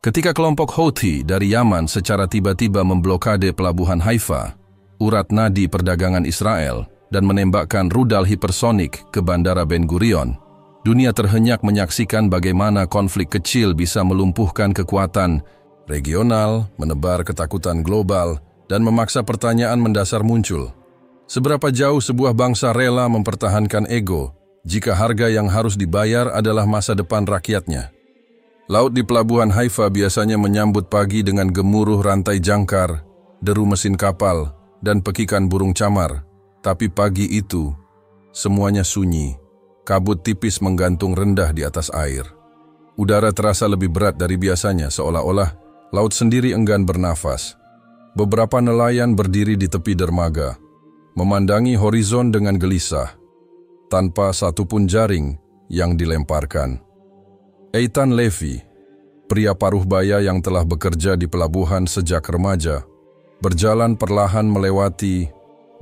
Ketika kelompok Houthi dari Yaman secara tiba-tiba memblokade pelabuhan Haifa, urat nadi perdagangan Israel, dan menembakkan rudal hipersonik ke Bandara Ben Gurion, dunia terhenyak menyaksikan bagaimana konflik kecil bisa melumpuhkan kekuatan regional, menebar ketakutan global, dan memaksa pertanyaan mendasar muncul. Seberapa jauh sebuah bangsa rela mempertahankan ego jika harga yang harus dibayar adalah masa depan rakyatnya? Laut di pelabuhan Haifa biasanya menyambut pagi dengan gemuruh rantai jangkar, deru mesin kapal, dan pekikan burung camar. Tapi pagi itu, semuanya sunyi. Kabut tipis menggantung rendah di atas air. Udara terasa lebih berat dari biasanya, seolah-olah laut sendiri enggan bernafas. Beberapa nelayan berdiri di tepi dermaga, memandangi horizon dengan gelisah, tanpa satupun jaring yang dilemparkan. Eitan Levi, pria paruh baya yang telah bekerja di pelabuhan sejak remaja, berjalan perlahan melewati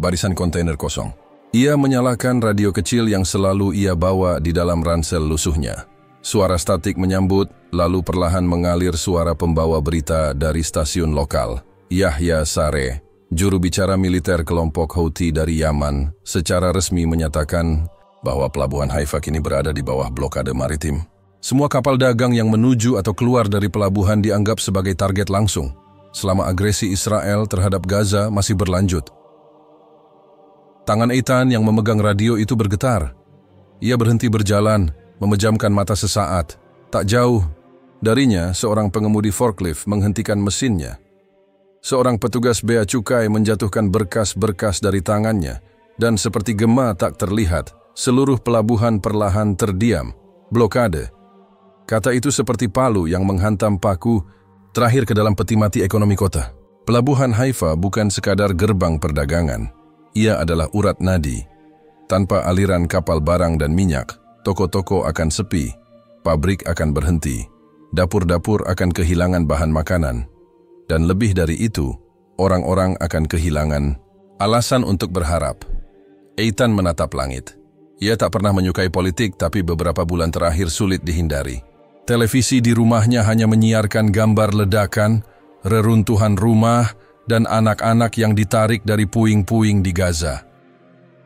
barisan kontainer kosong. Ia menyalakan radio kecil yang selalu ia bawa di dalam ransel lusuhnya. Suara statik menyambut, lalu perlahan mengalir suara pembawa berita dari stasiun lokal. Yahya Sareh, juru bicara militer kelompok Houthi dari Yaman, secara resmi menyatakan bahwa pelabuhan Haifa kini berada di bawah blokade maritim. Semua kapal dagang yang menuju atau keluar dari pelabuhan dianggap sebagai target langsung, selama agresi Israel terhadap Gaza masih berlanjut. Tangan Eitan yang memegang radio itu bergetar. Ia berhenti berjalan, memejamkan mata sesaat. Tak jauh darinya, seorang pengemudi forklift menghentikan mesinnya. Seorang petugas bea cukai menjatuhkan berkas-berkas dari tangannya, dan seperti gema tak terlihat, seluruh pelabuhan perlahan terdiam. Blokade. Kata itu seperti palu yang menghantam paku terakhir ke dalam peti mati ekonomi kota. Pelabuhan Haifa bukan sekadar gerbang perdagangan. Ia adalah urat nadi. Tanpa aliran kapal barang dan minyak, toko-toko akan sepi, pabrik akan berhenti, dapur-dapur akan kehilangan bahan makanan, dan lebih dari itu, orang-orang akan kehilangan alasan untuk berharap. Eitan menatap langit. Ia tak pernah menyukai politik, tapi beberapa bulan terakhir sulit dihindari. Televisi di rumahnya hanya menyiarkan gambar ledakan, reruntuhan rumah, dan anak-anak yang ditarik dari puing-puing di Gaza.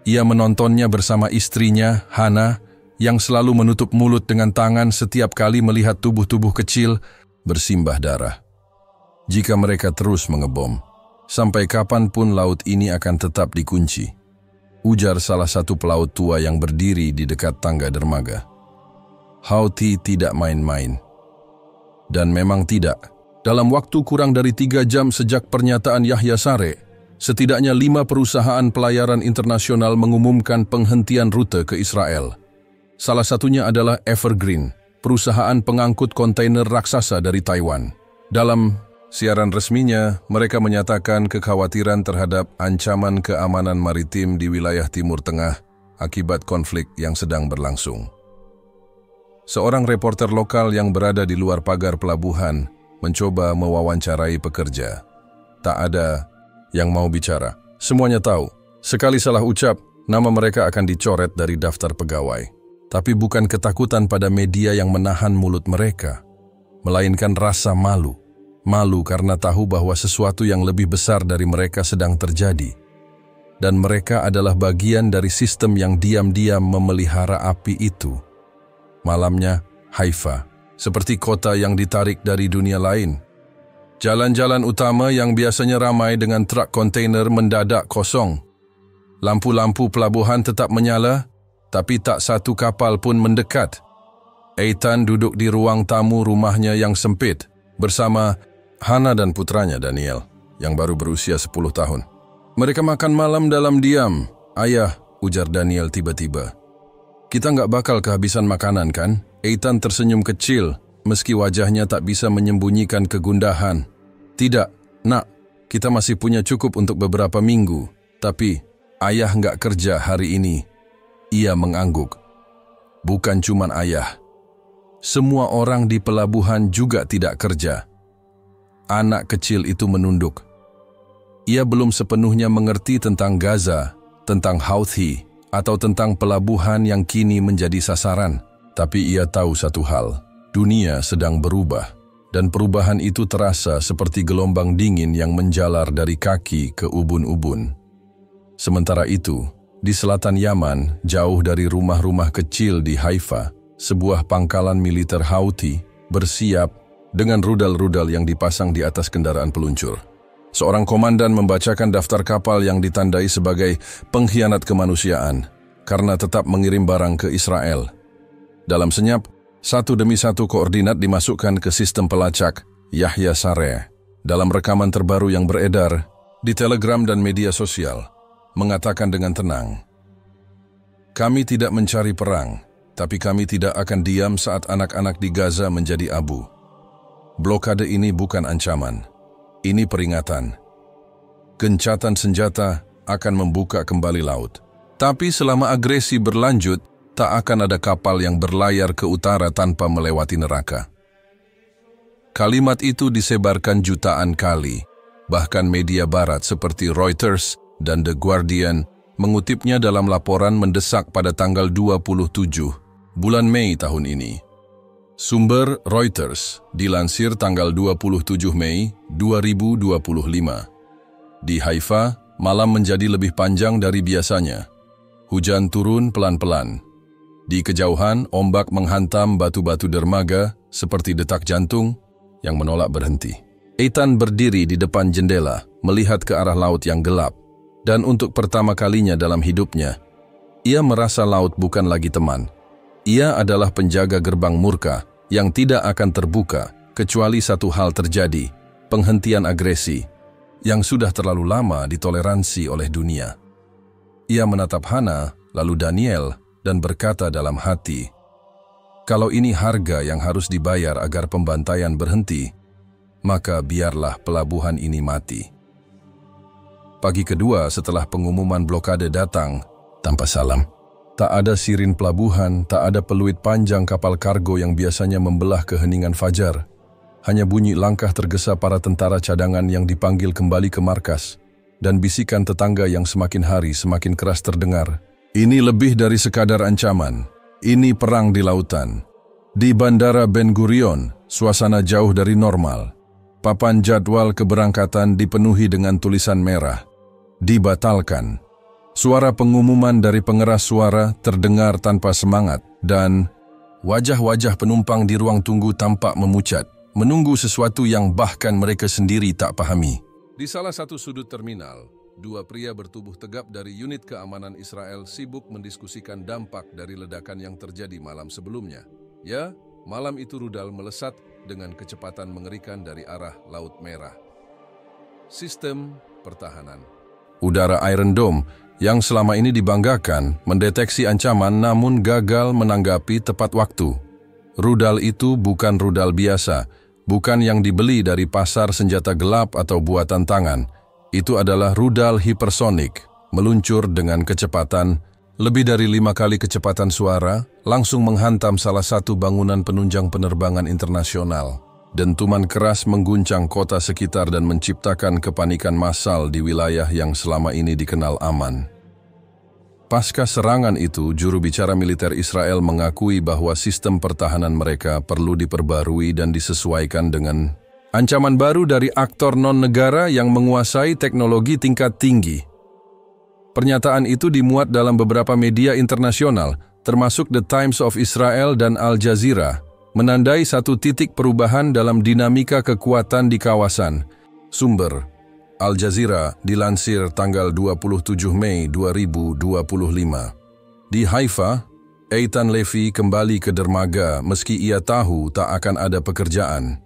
Ia menontonnya bersama istrinya, Hana, yang selalu menutup mulut dengan tangan setiap kali melihat tubuh-tubuh kecil bersimbah darah. Jika mereka terus mengebom, sampai kapanpun laut ini akan tetap dikunci, ujar salah satu pelaut tua yang berdiri di dekat tangga dermaga. Houthi tidak main-main. Dan memang tidak. Dalam waktu kurang dari 3 jam sejak pernyataan Yahya Sareh, setidaknya 5 perusahaan pelayaran internasional mengumumkan penghentian rute ke Israel. Salah satunya adalah Evergreen, perusahaan pengangkut kontainer raksasa dari Taiwan. Dalam siaran resminya, mereka menyatakan kekhawatiran terhadap ancaman keamanan maritim di wilayah Timur Tengah akibat konflik yang sedang berlangsung. Seorang reporter lokal yang berada di luar pagar pelabuhan mencoba mewawancarai pekerja. Tak ada yang mau bicara. Semuanya tahu, sekali salah ucap, nama mereka akan dicoret dari daftar pegawai. Tapi bukan ketakutan pada media yang menahan mulut mereka, melainkan rasa malu. Malu karena tahu bahwa sesuatu yang lebih besar dari mereka sedang terjadi. Dan mereka adalah bagian dari sistem yang diam-diam memelihara api itu. Malamnya, Haifa, seperti kota yang ditarik dari dunia lain. Jalan-jalan utama yang biasanya ramai dengan truk kontainer mendadak kosong. Lampu-lampu pelabuhan tetap menyala, tapi tak satu kapal pun mendekat. Eitan duduk di ruang tamu rumahnya yang sempit, bersama Hana dan putranya Daniel, yang baru berusia 10 tahun. Mereka makan malam dalam diam. Ayah, ujar Daniel tiba-tiba. Kita nggak bakal kehabisan makanan kan? Eitan tersenyum kecil, meski wajahnya tak bisa menyembunyikan kegundahan. Tidak, nak, kita masih punya cukup untuk beberapa minggu. Tapi, ayah nggak kerja hari ini. Ia mengangguk. Bukan cuma ayah. Semua orang di pelabuhan juga tidak kerja. Anak kecil itu menunduk. Ia belum sepenuhnya mengerti tentang Gaza, tentang Houthi, atau tentang pelabuhan yang kini menjadi sasaran. Tapi ia tahu satu hal, dunia sedang berubah. dan perubahan itu terasa seperti gelombang dingin yang menjalar dari kaki ke ubun-ubun. Sementara itu, di selatan Yaman, jauh dari rumah-rumah kecil di Haifa, sebuah pangkalan militer Houthi bersiap dengan rudal-rudal yang dipasang di atas kendaraan peluncur. Seorang komandan membacakan daftar kapal yang ditandai sebagai pengkhianat kemanusiaan karena tetap mengirim barang ke Israel. Dalam senyap, satu demi satu koordinat dimasukkan ke sistem pelacak Yahya Sareh. Dalam rekaman terbaru yang beredar di Telegram dan media sosial, mengatakan dengan tenang, "Kami tidak mencari perang, tapi kami tidak akan diam saat anak-anak di Gaza menjadi abu. Blokade ini bukan ancaman, ini peringatan. Gencatan senjata akan membuka kembali laut. Tapi selama agresi berlanjut, tak akan ada kapal yang berlayar ke utara tanpa melewati neraka." Kalimat itu disebarkan jutaan kali, bahkan media barat seperti Reuters dan The Guardian mengutipnya dalam laporan mendesak pada tanggal 27 bulan Mei tahun ini. Sumber Reuters dilansir tanggal 27 Mei 2025. Di Haifa, malam menjadi lebih panjang dari biasanya. Hujan turun pelan-pelan. Di kejauhan, ombak menghantam batu-batu dermaga seperti detak jantung yang menolak berhenti. Eitan berdiri di depan jendela, melihat ke arah laut yang gelap. Dan untuk pertama kalinya dalam hidupnya, ia merasa laut bukan lagi teman. Ia adalah penjaga gerbang murka yang tidak akan terbuka kecuali satu hal terjadi, penghentian agresi yang sudah terlalu lama ditoleransi oleh dunia. Ia menatap Hana, lalu Daniel, dan berkata dalam hati, "Kalau ini harga yang harus dibayar agar pembantaian berhenti, maka biarlah pelabuhan ini mati." Pagi kedua setelah pengumuman blokade datang, tanpa salam. Tak ada sirin pelabuhan, tak ada peluit panjang kapal kargo yang biasanya membelah keheningan fajar. Hanya bunyi langkah tergesa para tentara cadangan yang dipanggil kembali ke markas, dan bisikan tetangga yang semakin hari semakin keras terdengar. Ini lebih dari sekadar ancaman. Ini perang di lautan. Di Bandara Ben Gurion, suasana jauh dari normal. Papan jadwal keberangkatan dipenuhi dengan tulisan merah. Dibatalkan. Suara pengumuman dari pengeras suara terdengar tanpa semangat, dan wajah-wajah penumpang di ruang tunggu tampak memucat, menunggu sesuatu yang bahkan mereka sendiri tak pahami. Di salah satu sudut terminal, dua pria bertubuh tegap dari unit keamanan Israel sibuk mendiskusikan dampak dari ledakan yang terjadi malam sebelumnya. Ya, malam itu rudal melesat dengan kecepatan mengerikan dari arah Laut Merah. Sistem pertahanan udara Iron Dome yang selama ini dibanggakan mendeteksi ancaman namun gagal menanggapi tepat waktu. Rudal itu bukan rudal biasa, bukan yang dibeli dari pasar senjata gelap atau buatan tangan. Itu adalah rudal hipersonik, meluncur dengan kecepatan lebih dari 5 kali kecepatan suara, langsung menghantam salah satu bangunan penunjang penerbangan internasional. Dentuman keras mengguncang kota sekitar dan menciptakan kepanikan massal di wilayah yang selama ini dikenal aman. Pasca serangan itu, juru bicara militer Israel mengakui bahwa sistem pertahanan mereka perlu diperbarui dan disesuaikan dengan ancaman baru dari aktor non-negara yang menguasai teknologi tingkat tinggi. Pernyataan itu dimuat dalam beberapa media internasional, termasuk The Times of Israel dan Al Jazeera, menandai satu titik perubahan dalam dinamika kekuatan di kawasan. Sumber Al Jazeera dilansir tanggal 27 Mei 2025. Di Haifa, Eitan Levy kembali ke dermaga meski ia tahu tak akan ada pekerjaan.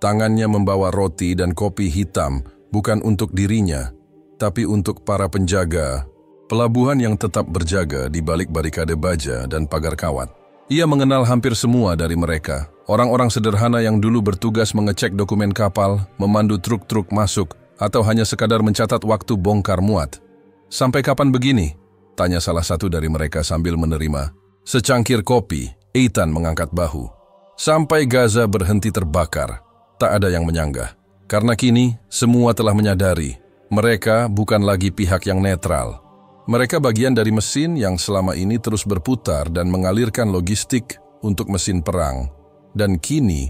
Tangannya membawa roti dan kopi hitam bukan untuk dirinya, tapi untuk para penjaga pelabuhan yang tetap berjaga di balik barikade baja dan pagar kawat. Ia mengenal hampir semua dari mereka, orang-orang sederhana yang dulu bertugas mengecek dokumen kapal, memandu truk-truk masuk, atau hanya sekadar mencatat waktu bongkar muat. "Sampai kapan begini?" tanya salah satu dari mereka sambil menerima secangkir kopi. Eitan mengangkat bahu. "Sampai Gaza berhenti terbakar." Tak ada yang menyanggah. Karena kini, semua telah menyadari, mereka bukan lagi pihak yang netral. Mereka bagian dari mesin yang selama ini terus berputar dan mengalirkan logistik untuk mesin perang. Dan kini,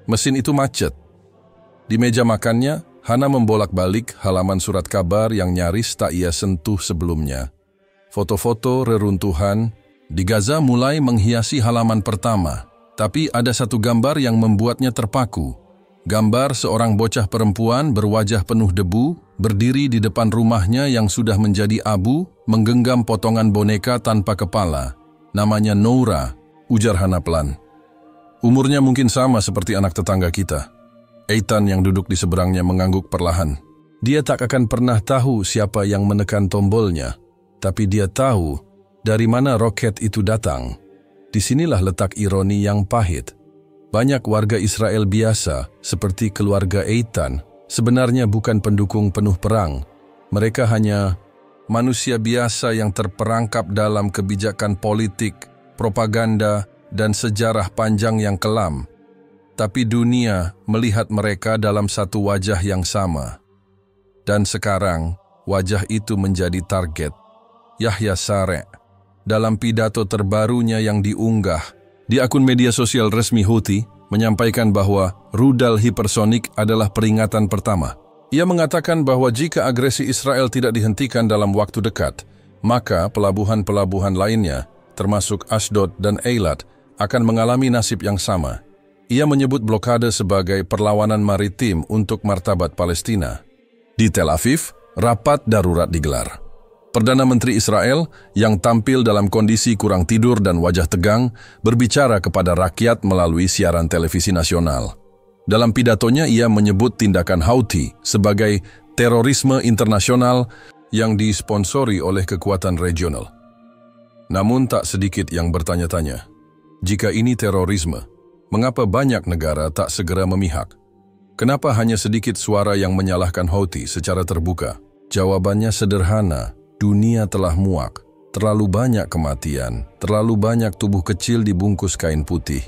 Mesin itu macet. Di meja makannya, Hana membolak-balik halaman surat kabar yang nyaris tak ia sentuh sebelumnya. Foto-foto reruntuhan di Gaza mulai menghiasi halaman pertama, tapi ada satu gambar yang membuatnya terpaku. Gambar seorang bocah perempuan berwajah penuh debu, berdiri di depan rumahnya yang sudah menjadi abu, menggenggam potongan boneka tanpa kepala. Namanya Noura, ujar Hana pelan. Umurnya mungkin sama seperti anak tetangga kita. Eitan yang duduk di seberangnya mengangguk perlahan. Dia tak akan pernah tahu siapa yang menekan tombolnya, tapi dia tahu dari mana roket itu datang. Disinilah letak ironi yang pahit. Banyak warga Israel biasa, seperti keluarga Eitan, sebenarnya bukan pendukung penuh perang. Mereka hanya manusia biasa yang terperangkap dalam kebijakan politik, propaganda, dan sejarah panjang yang kelam. Tapi dunia melihat mereka dalam satu wajah yang sama. Dan sekarang, wajah itu menjadi target. Yahya Saree, dalam pidato terbarunya yang diunggah di akun media sosial resmi Houthi, menyampaikan bahwa rudal hipersonik adalah peringatan pertama. Ia mengatakan bahwa jika agresi Israel tidak dihentikan dalam waktu dekat, maka pelabuhan-pelabuhan lainnya, termasuk Ashdod dan Eilat, akan mengalami nasib yang sama. Ia menyebut blokade sebagai perlawanan maritim untuk martabat Palestina. Di Tel Aviv, rapat darurat digelar. Perdana Menteri Israel yang tampil dalam kondisi kurang tidur dan wajah tegang berbicara kepada rakyat melalui siaran televisi nasional. Dalam pidatonya ia menyebut tindakan Houthi sebagai terorisme internasional yang disponsori oleh kekuatan regional. Namun tak sedikit yang bertanya-tanya, jika ini terorisme, mengapa banyak negara tak segera memihak? Kenapa hanya sedikit suara yang menyalahkan Houthi secara terbuka? Jawabannya sederhana. Dunia telah muak, terlalu banyak kematian, terlalu banyak tubuh kecil dibungkus kain putih.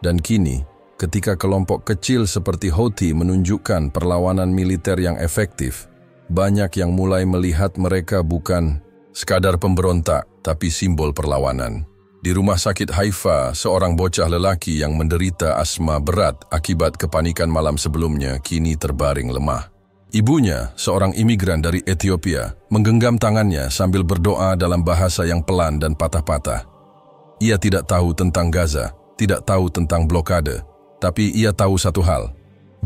Dan kini, ketika kelompok kecil seperti Houthi menunjukkan perlawanan militer yang efektif, banyak yang mulai melihat mereka bukan sekadar pemberontak, tapi simbol perlawanan. Di rumah sakit Haifa, seorang bocah lelaki yang menderita asma berat akibat kepanikan malam sebelumnya kini terbaring lemah. Ibunya, seorang imigran dari Ethiopia, menggenggam tangannya sambil berdoa dalam bahasa yang pelan dan patah-patah. Ia tidak tahu tentang Gaza, tidak tahu tentang blokade, tapi ia tahu satu hal.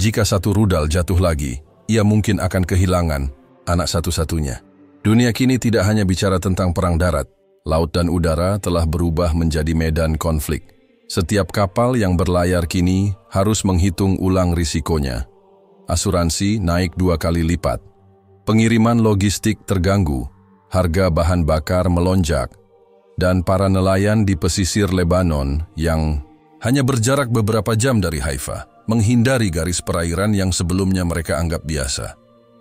Jika satu rudal jatuh lagi, ia mungkin akan kehilangan anak satu-satunya. Dunia kini tidak hanya bicara tentang perang darat. Laut dan udara telah berubah menjadi medan konflik. Setiap kapal yang berlayar kini harus menghitung ulang risikonya. Asuransi naik 2 kali lipat. Pengiriman logistik terganggu, harga bahan bakar melonjak, dan para nelayan di pesisir Lebanon yang hanya berjarak beberapa jam dari Haifa, menghindari garis perairan yang sebelumnya mereka anggap biasa.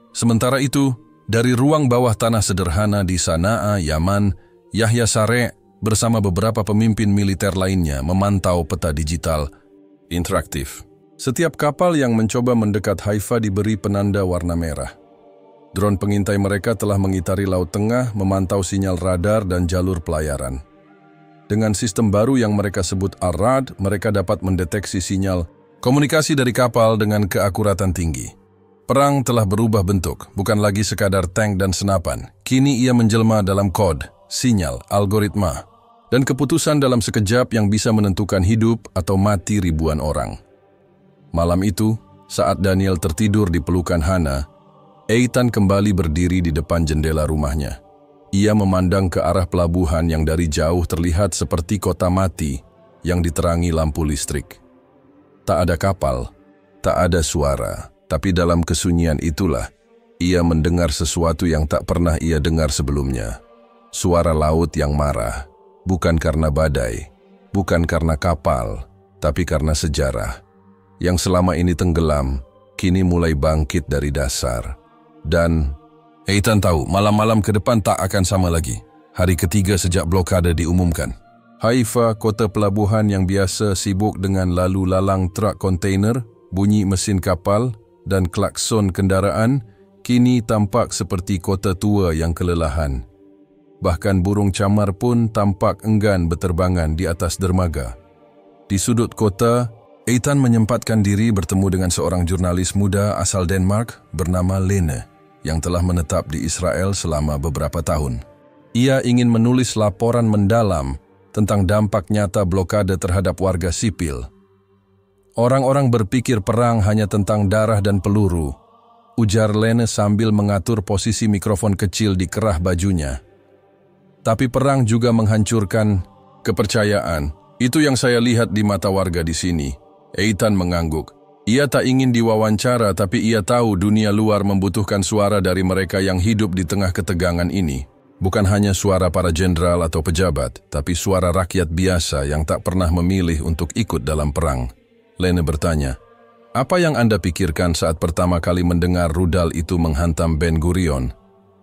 Sementara itu, dari ruang bawah tanah sederhana di Sanaa, Yaman, Yahya Saree bersama beberapa pemimpin militer lainnya memantau peta digital interaktif. Setiap kapal yang mencoba mendekat Haifa diberi penanda warna merah. Drone pengintai mereka telah mengitari Laut Tengah, memantau sinyal radar dan jalur pelayaran. Dengan sistem baru yang mereka sebut Ar-Rad, mereka dapat mendeteksi sinyal komunikasi dari kapal dengan keakuratan tinggi. Perang telah berubah bentuk, bukan lagi sekadar tank dan senapan. Kini ia menjelma dalam kode, sinyal, algoritma, dan keputusan dalam sekejap yang bisa menentukan hidup atau mati ribuan orang. Malam itu, saat Daniel tertidur di pelukan Hana, Eitan kembali berdiri di depan jendela rumahnya. Ia memandang ke arah pelabuhan yang dari jauh terlihat seperti kota mati yang diterangi lampu listrik. Tak ada kapal, tak ada suara, tapi dalam kesunyian itulah, ia mendengar sesuatu yang tak pernah ia dengar sebelumnya. Suara laut yang marah, bukan karena badai, bukan karena kapal, tapi karena sejarah. Yang selama ini tenggelam, kini mulai bangkit dari dasar. Dan Eitan tahu malam-malam ke depan tak akan sama lagi. Hari ketiga sejak blokade diumumkan. Haifa, kota pelabuhan yang biasa sibuk dengan lalu lalang truk kontainer, bunyi mesin kapal, dan klakson kendaraan, kini tampak seperti kota tua yang kelelahan. Bahkan burung camar pun tampak enggan berterbangan di atas dermaga. Di sudut kota, Eitan menyempatkan diri bertemu dengan seorang jurnalis muda asal Denmark bernama Lene yang telah menetap di Israel selama beberapa tahun. Ia ingin menulis laporan mendalam tentang dampak nyata blokade terhadap warga sipil. Orang-orang berpikir perang hanya tentang darah dan peluru, ujar Lene sambil mengatur posisi mikrofon kecil di kerah bajunya. Tapi perang juga menghancurkan kepercayaan. Itu yang saya lihat di mata warga di sini. Eitan mengangguk. Ia tak ingin diwawancara, tapi ia tahu dunia luar membutuhkan suara dari mereka yang hidup di tengah ketegangan ini. Bukan hanya suara para jenderal atau pejabat, tapi suara rakyat biasa yang tak pernah memilih untuk ikut dalam perang. Lene bertanya, "Apa yang Anda pikirkan saat pertama kali mendengar rudal itu menghantam Ben Gurion?"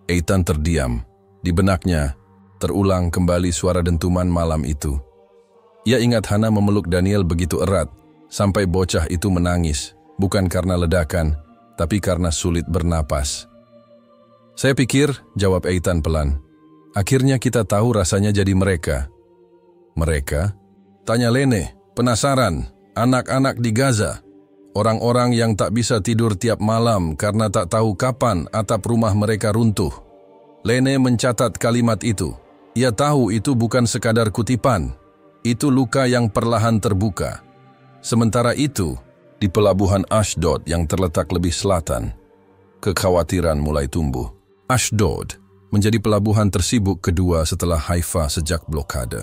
Eitan terdiam. Di benaknya, terulang kembali suara dentuman malam itu. Ia ingat Hana memeluk Daniel begitu erat, sampai bocah itu menangis, bukan karena ledakan, tapi karena sulit bernapas. "Saya pikir," jawab Eitan pelan, "akhirnya kita tahu rasanya jadi mereka." "Mereka?" tanya Lene, penasaran. "Anak-anak di Gaza. Orang-orang yang tak bisa tidur tiap malam karena tak tahu kapan atap rumah mereka runtuh." Lene mencatat kalimat itu. Ia tahu itu bukan sekadar kutipan. Itu luka yang perlahan terbuka. Sementara itu, di pelabuhan Ashdod yang terletak lebih selatan, kekhawatiran mulai tumbuh. Ashdod menjadi pelabuhan tersibuk kedua setelah Haifa sejak blokade.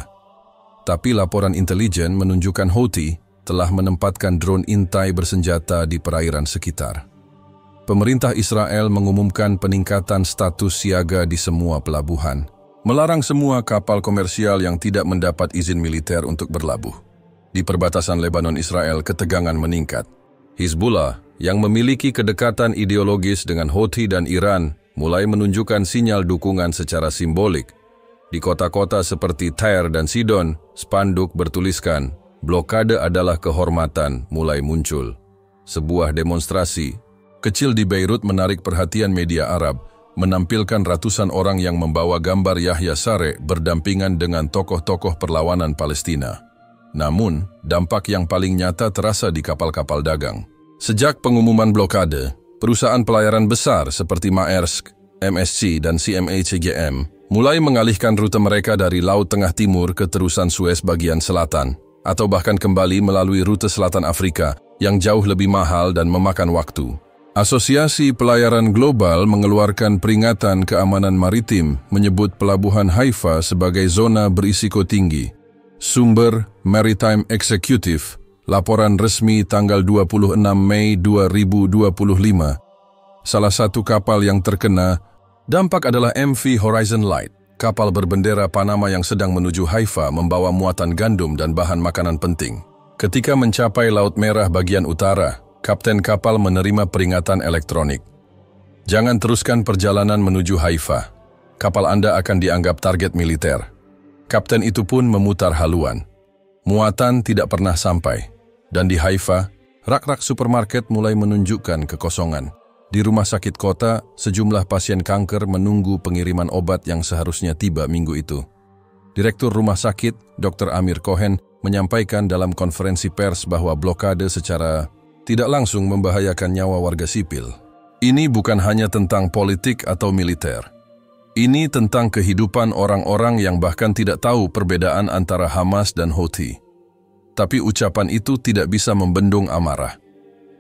Tapi laporan intelijen menunjukkan Houthi telah menempatkan drone intai bersenjata di perairan sekitar. Pemerintah Israel mengumumkan peningkatan status siaga di semua pelabuhan, melarang semua kapal komersial yang tidak mendapat izin militer untuk berlabuh. Di perbatasan Lebanon-Israel, ketegangan meningkat. Hizbullah, yang memiliki kedekatan ideologis dengan Houthi dan Iran, mulai menunjukkan sinyal dukungan secara simbolik. Di kota-kota seperti Tyre dan Sidon, spanduk bertuliskan, "Blokade adalah kehormatan," mulai muncul. Sebuah demonstrasi kecil di Beirut menarik perhatian media Arab, menampilkan ratusan orang yang membawa gambar Yahya Saree berdampingan dengan tokoh-tokoh perlawanan Palestina. Namun, dampak yang paling nyata terasa di kapal-kapal dagang. Sejak pengumuman blokade, perusahaan pelayaran besar seperti Maersk, MSC, dan CMA CGM mulai mengalihkan rute mereka dari Laut Tengah Timur ke terusan Suez bagian selatan, atau bahkan kembali melalui rute selatan Afrika yang jauh lebih mahal dan memakan waktu. Asosiasi Pelayaran Global mengeluarkan peringatan keamanan maritim menyebut pelabuhan Haifa sebagai zona berisiko tinggi. Sumber Maritime Executive, laporan resmi tanggal 26 Mei 2025. Salah satu kapal yang terkena dampak adalah MV Horizon Light, kapal berbendera Panama yang sedang menuju Haifa membawa muatan gandum dan bahan makanan penting. Ketika mencapai Laut Merah bagian utara, kapten kapal menerima peringatan elektronik. "Jangan teruskan perjalanan menuju Haifa. Kapal Anda akan dianggap target militer." Kapten itu pun memutar haluan. Muatan tidak pernah sampai. Dan di Haifa, rak-rak supermarket mulai menunjukkan kekosongan. Di rumah sakit kota, sejumlah pasien kanker menunggu pengiriman obat yang seharusnya tiba minggu itu. Direktur rumah sakit, Dr. Amir Cohen, menyampaikan dalam konferensi pers bahwa blokade secara tidak langsung membahayakan nyawa warga sipil. Ini bukan hanya tentang politik atau militer. Ini tentang kehidupan orang-orang yang bahkan tidak tahu perbedaan antara Hamas dan Houthi. Tapi ucapan itu tidak bisa membendung amarah.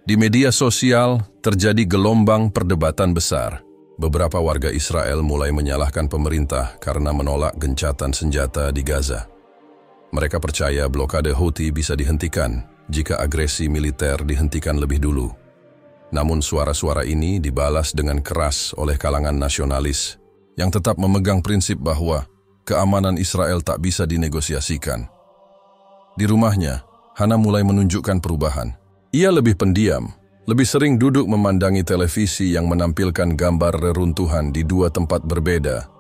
Di media sosial terjadi gelombang perdebatan besar. Beberapa warga Israel mulai menyalahkan pemerintah karena menolak gencatan senjata di Gaza. Mereka percaya blokade Houthi bisa dihentikan jika agresi militer dihentikan lebih dulu. Namun suara-suara ini dibalas dengan keras oleh kalangan nasionalis yang tetap memegang prinsip bahwa keamanan Israel tak bisa dinegosiasikan. Di rumahnya, Hana mulai menunjukkan perubahan. Ia lebih pendiam, lebih sering duduk memandangi televisi yang menampilkan gambar reruntuhan di dua tempat berbeda,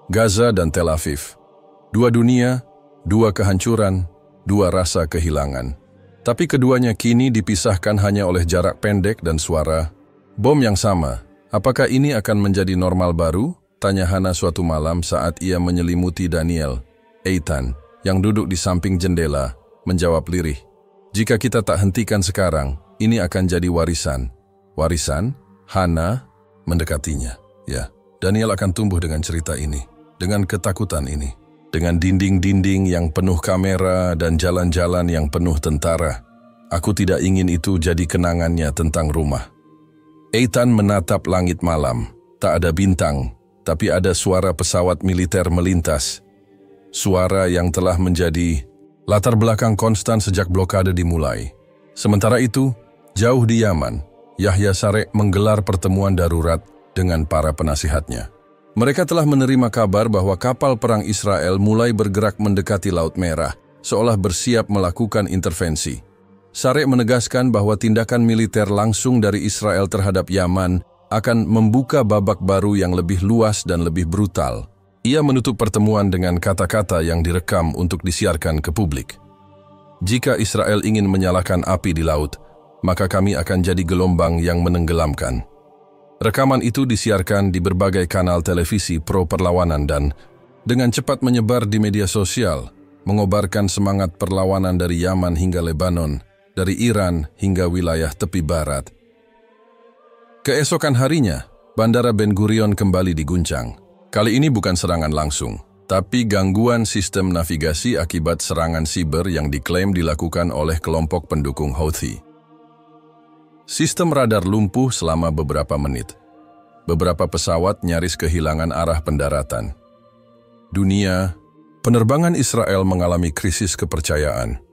Gaza dan Tel Aviv. Dua dunia, dua kehancuran, dua rasa kehilangan. Tapi keduanya kini dipisahkan hanya oleh jarak pendek dan suara bom yang sama. Apakah ini akan menjadi normal baru? Tanya Hana suatu malam saat ia menyelimuti Daniel. Eitan, yang duduk di samping jendela, menjawab lirih. Jika kita tak hentikan sekarang, ini akan jadi warisan. Warisan, Hana mendekatinya. Ya, Daniel akan tumbuh dengan cerita ini, dengan ketakutan ini, dengan dinding-dinding yang penuh kamera dan jalan-jalan yang penuh tentara. Aku tidak ingin itu jadi kenangannya tentang rumah. Eitan menatap langit malam. Tak ada bintang, tapi ada suara pesawat militer melintas. Suara yang telah menjadi latar belakang konstan sejak blokade dimulai. Sementara itu, jauh di Yaman, Yahya Saree menggelar pertemuan darurat dengan para penasihatnya. Mereka telah menerima kabar bahwa kapal perang Israel mulai bergerak mendekati Laut Merah, seolah bersiap melakukan intervensi. Saree menegaskan bahwa tindakan militer langsung dari Israel terhadap Yaman akan membuka babak baru yang lebih luas dan lebih brutal. Ia menutup pertemuan dengan kata-kata yang direkam untuk disiarkan ke publik. Jika Israel ingin menyalakan api di laut, maka kami akan jadi gelombang yang menenggelamkan. Rekaman itu disiarkan di berbagai kanal televisi pro-perlawanan dan dengan cepat menyebar di media sosial, mengobarkan semangat perlawanan dari Yaman hingga Lebanon, dari Iran hingga wilayah tepi barat. Keesokan harinya, Bandara Ben Gurion kembali diguncang. Kali ini bukan serangan langsung, tapi gangguan sistem navigasi akibat serangan siber yang diklaim dilakukan oleh kelompok pendukung Houthi. Sistem radar lumpuh selama beberapa menit. Beberapa pesawat nyaris kehilangan arah pendaratan. Dunia, penerbangan Israel mengalami krisis kepercayaan.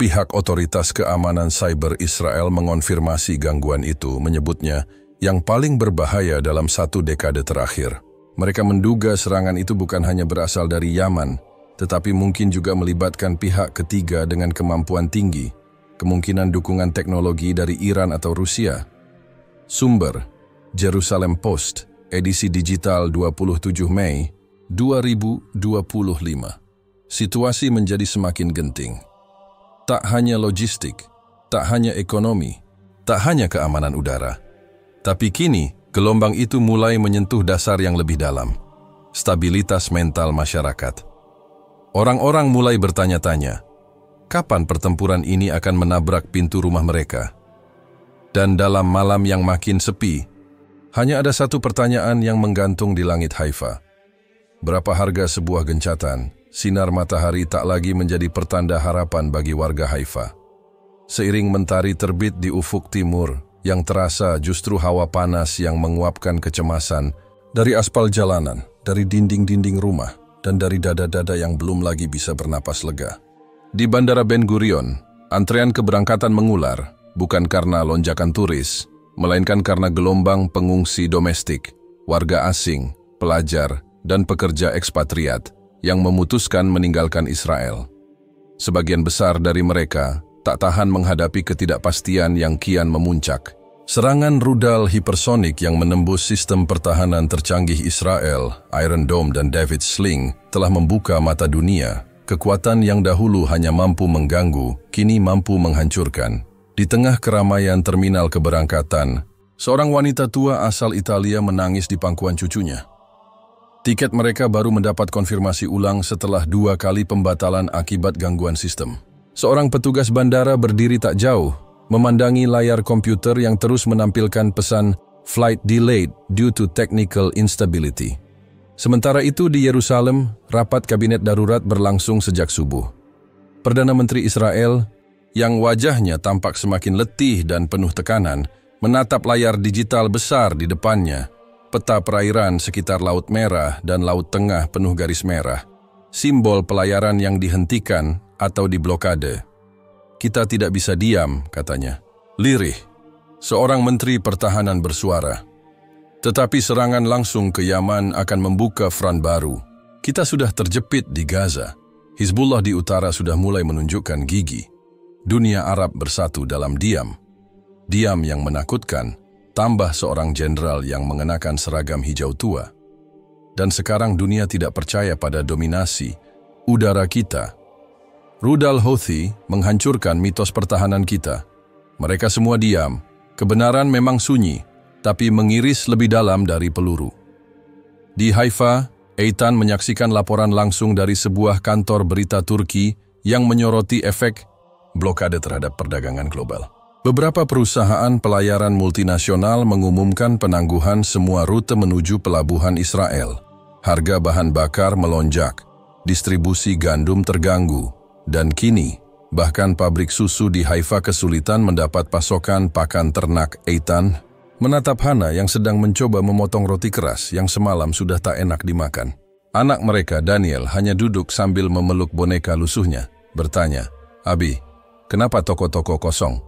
Pihak otoritas keamanan cyber Israel mengonfirmasi gangguan itu, menyebutnya yang paling berbahaya dalam 1 dekade terakhir. Mereka menduga serangan itu bukan hanya berasal dari Yaman, tetapi mungkin juga melibatkan pihak ketiga dengan kemampuan tinggi, kemungkinan dukungan teknologi dari Iran atau Rusia. Sumber, Jerusalem Post, edisi digital 27 Mei 2025. Situasi menjadi semakin genting. Tak hanya logistik, tak hanya ekonomi, tak hanya keamanan udara. Tapi kini, gelombang itu mulai menyentuh dasar yang lebih dalam. Stabilitas mental masyarakat. Orang-orang mulai bertanya-tanya, kapan pertempuran ini akan menabrak pintu rumah mereka? Dan dalam malam yang makin sepi, hanya ada satu pertanyaan yang menggantung di langit Haifa. Berapa harga sebuah gencatan? Sinar matahari tak lagi menjadi pertanda harapan bagi warga Haifa. Seiring mentari terbit di ufuk timur, yang terasa justru hawa panas yang menguapkan kecemasan dari aspal jalanan, dari dinding-dinding rumah, dan dari dada-dada yang belum lagi bisa bernapas lega. Di Bandara Ben Gurion, antrean keberangkatan mengular, bukan karena lonjakan turis, melainkan karena gelombang pengungsi domestik, warga asing, pelajar, dan pekerja ekspatriat yang memutuskan meninggalkan Israel. Sebagian besar dari mereka tak tahan menghadapi ketidakpastian yang kian memuncak. Serangan rudal hipersonik yang menembus sistem pertahanan tercanggih Israel, Iron Dome dan David's Sling, telah membuka mata dunia. Kekuatan yang dahulu hanya mampu mengganggu, kini mampu menghancurkan. Di tengah keramaian terminal keberangkatan, seorang wanita tua asal Italia menangis di pangkuan cucunya. Tiket mereka baru mendapat konfirmasi ulang setelah 2 kali pembatalan akibat gangguan sistem. Seorang petugas bandara berdiri tak jauh, memandangi layar komputer yang terus menampilkan pesan "Flight delayed due to technical instability". Sementara itu di Yerusalem, rapat kabinet darurat berlangsung sejak subuh. Perdana Menteri Israel, yang wajahnya tampak semakin letih dan penuh tekanan, menatap layar digital besar di depannya. Peta perairan sekitar Laut Merah dan Laut Tengah penuh garis merah, simbol pelayaran yang dihentikan atau diblokade. Kita tidak bisa diam, katanya. Lirih, seorang menteri pertahanan bersuara. Tetapi serangan langsung ke Yaman akan membuka front baru. Kita sudah terjepit di Gaza. Hizbullah di utara sudah mulai menunjukkan gigi. Dunia Arab bersatu dalam diam. Diam yang menakutkan. Tambah seorang jenderal yang mengenakan seragam hijau tua. Dan sekarang dunia tidak percaya pada dominasi udara kita. Rudal Houthi menghancurkan mitos pertahanan kita. Mereka semua diam. Kebenaran memang sunyi, tapi mengiris lebih dalam dari peluru. Di Haifa, Eitan menyaksikan laporan langsung dari sebuah kantor berita Turki yang menyoroti efek blokade terhadap perdagangan global. Beberapa perusahaan pelayaran multinasional mengumumkan penangguhan semua rute menuju pelabuhan Israel. Harga bahan bakar melonjak, distribusi gandum terganggu, dan kini bahkan pabrik susu di Haifa kesulitan mendapat pasokan pakan ternak. Eitan menatap Hana yang sedang mencoba memotong roti keras yang semalam sudah tak enak dimakan. Anak mereka, Daniel, hanya duduk sambil memeluk boneka lusuhnya, bertanya, "Abi, kenapa toko-toko kosong?"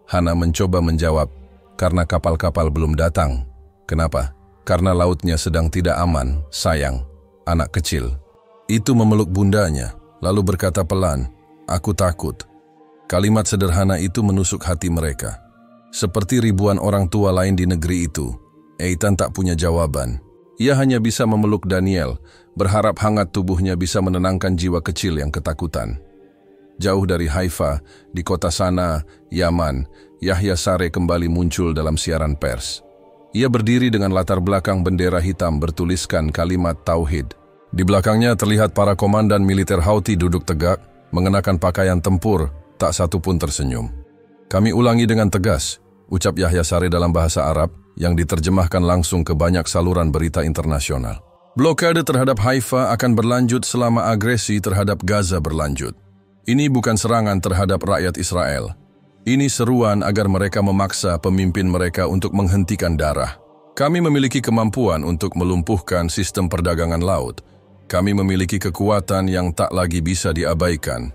Hana mencoba menjawab, "Karena kapal-kapal belum datang." "Kenapa?" "Karena lautnya sedang tidak aman, sayang." Anak kecil itu memeluk bundanya, lalu berkata pelan, "Aku takut." Kalimat sederhana itu menusuk hati mereka. Seperti ribuan orang tua lain di negeri itu, Eitan tak punya jawaban. Ia hanya bisa memeluk Daniel, berharap hangat tubuhnya bisa menenangkan jiwa kecil yang ketakutan. Jauh dari Haifa, di kota sana, Yaman, Yahya Saree kembali muncul dalam siaran pers. Ia berdiri dengan latar belakang bendera hitam bertuliskan kalimat Tauhid. Di belakangnya terlihat para komandan militer Houthi duduk tegak, mengenakan pakaian tempur, tak satu pun tersenyum. "Kami ulangi dengan tegas," ucap Yahya Saree dalam bahasa Arab, yang diterjemahkan langsung ke banyak saluran berita internasional. Blokade terhadap Haifa akan berlanjut selama agresi terhadap Gaza berlanjut. Ini bukan serangan terhadap rakyat Israel. Ini seruan agar mereka memaksa pemimpin mereka untuk menghentikan darah. Kami memiliki kemampuan untuk melumpuhkan sistem perdagangan laut. Kami memiliki kekuatan yang tak lagi bisa diabaikan.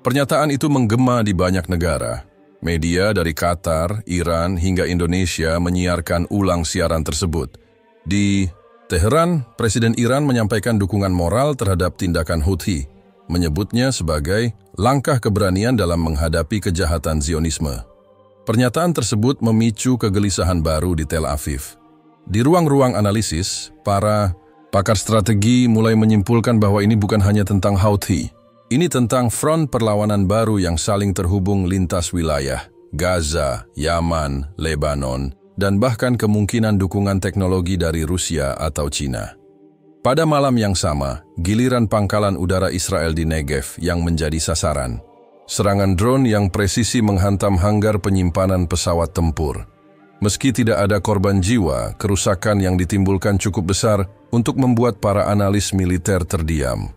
Pernyataan itu menggema di banyak negara. Media dari Qatar, Iran, hingga Indonesia menyiarkan ulang siaran tersebut. Di Teheran, Presiden Iran menyampaikan dukungan moral terhadap tindakan Houthi, menyebutnya sebagai langkah keberanian dalam menghadapi kejahatan Zionisme. Pernyataan tersebut memicu kegelisahan baru di Tel Aviv. Di ruang-ruang analisis, para pakar strategi mulai menyimpulkan bahwa ini bukan hanya tentang Houthi. Ini tentang front perlawanan baru yang saling terhubung lintas wilayah, Gaza, Yaman, Lebanon, dan bahkan kemungkinan dukungan teknologi dari Rusia atau Cina. Pada malam yang sama, giliran pangkalan udara Israel di Negev yang menjadi sasaran. Serangan drone yang presisi menghantam hanggar penyimpanan pesawat tempur. Meski tidak ada korban jiwa, kerusakan yang ditimbulkan cukup besar untuk membuat para analis militer terdiam.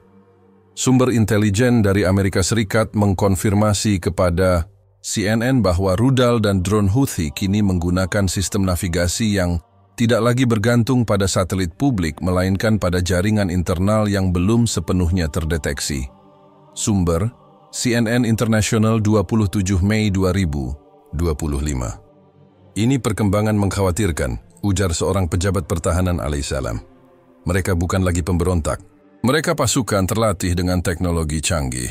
Sumber intelijen dari Amerika Serikat mengkonfirmasi kepada CNN bahwa rudal dan drone Houthi kini menggunakan sistem navigasi yang tidak lagi bergantung pada satelit publik, melainkan pada jaringan internal yang belum sepenuhnya terdeteksi. Sumber CNN International 27 Mei 2025. "Ini perkembangan mengkhawatirkan," ujar seorang pejabat pertahanan alaihissalam. "Mereka bukan lagi pemberontak. Mereka pasukan terlatih dengan teknologi canggih."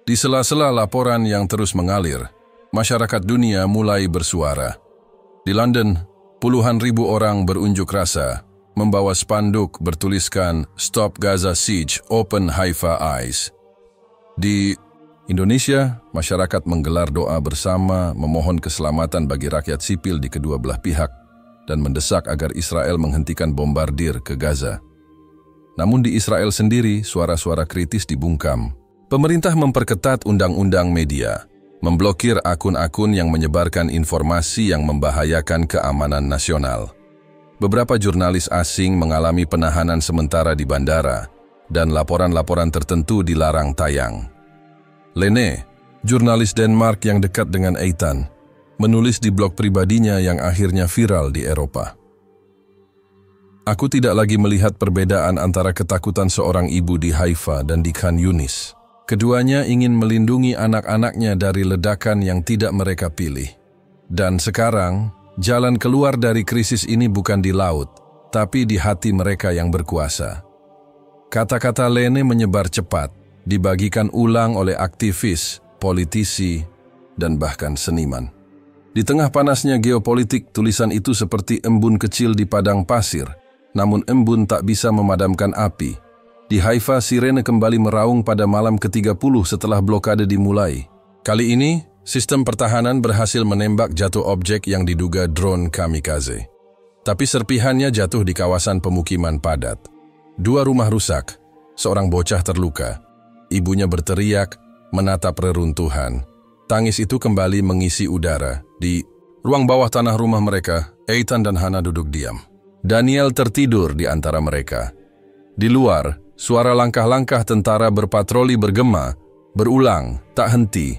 Di sela-sela laporan yang terus mengalir, masyarakat dunia mulai bersuara. Di London, puluhan ribu orang berunjuk rasa, membawa spanduk bertuliskan "Stop Gaza Siege, Open Haifa Eyes". Di Indonesia, masyarakat menggelar doa bersama memohon keselamatan bagi rakyat sipil di kedua belah pihak dan mendesak agar Israel menghentikan bombardir ke Gaza. Namun di Israel sendiri, suara-suara kritis dibungkam. Pemerintah memperketat undang-undang media, memblokir akun-akun yang menyebarkan informasi yang membahayakan keamanan nasional. Beberapa jurnalis asing mengalami penahanan sementara di bandara, dan laporan-laporan tertentu dilarang tayang. Lene, jurnalis Denmark yang dekat dengan Eitan, menulis di blog pribadinya yang akhirnya viral di Eropa. "Aku tidak lagi melihat perbedaan antara ketakutan seorang ibu di Haifa dan di Khan Yunis. Keduanya ingin melindungi anak-anaknya dari ledakan yang tidak mereka pilih. Dan sekarang, jalan keluar dari krisis ini bukan di laut, tapi di hati mereka yang berkuasa." Kata-kata Lene menyebar cepat, dibagikan ulang oleh aktivis, politisi, dan bahkan seniman. Di tengah panasnya geopolitik, tulisan itu seperti embun kecil di padang pasir, namun embun tak bisa memadamkan api. Di Haifa, sirene kembali meraung pada malam ke-30 setelah blokade dimulai. Kali ini, sistem pertahanan berhasil menembak jatuh objek yang diduga drone kamikaze. Tapi serpihannya jatuh di kawasan pemukiman padat. 2 rumah rusak, seorang bocah terluka. Ibunya berteriak, menatap reruntuhan, Tangis itu kembali mengisi udara. Di ruang bawah tanah rumah mereka, Eitan dan Hana duduk diam. Daniel tertidur di antara mereka. Di luar, suara langkah-langkah tentara berpatroli bergema, berulang, tak henti.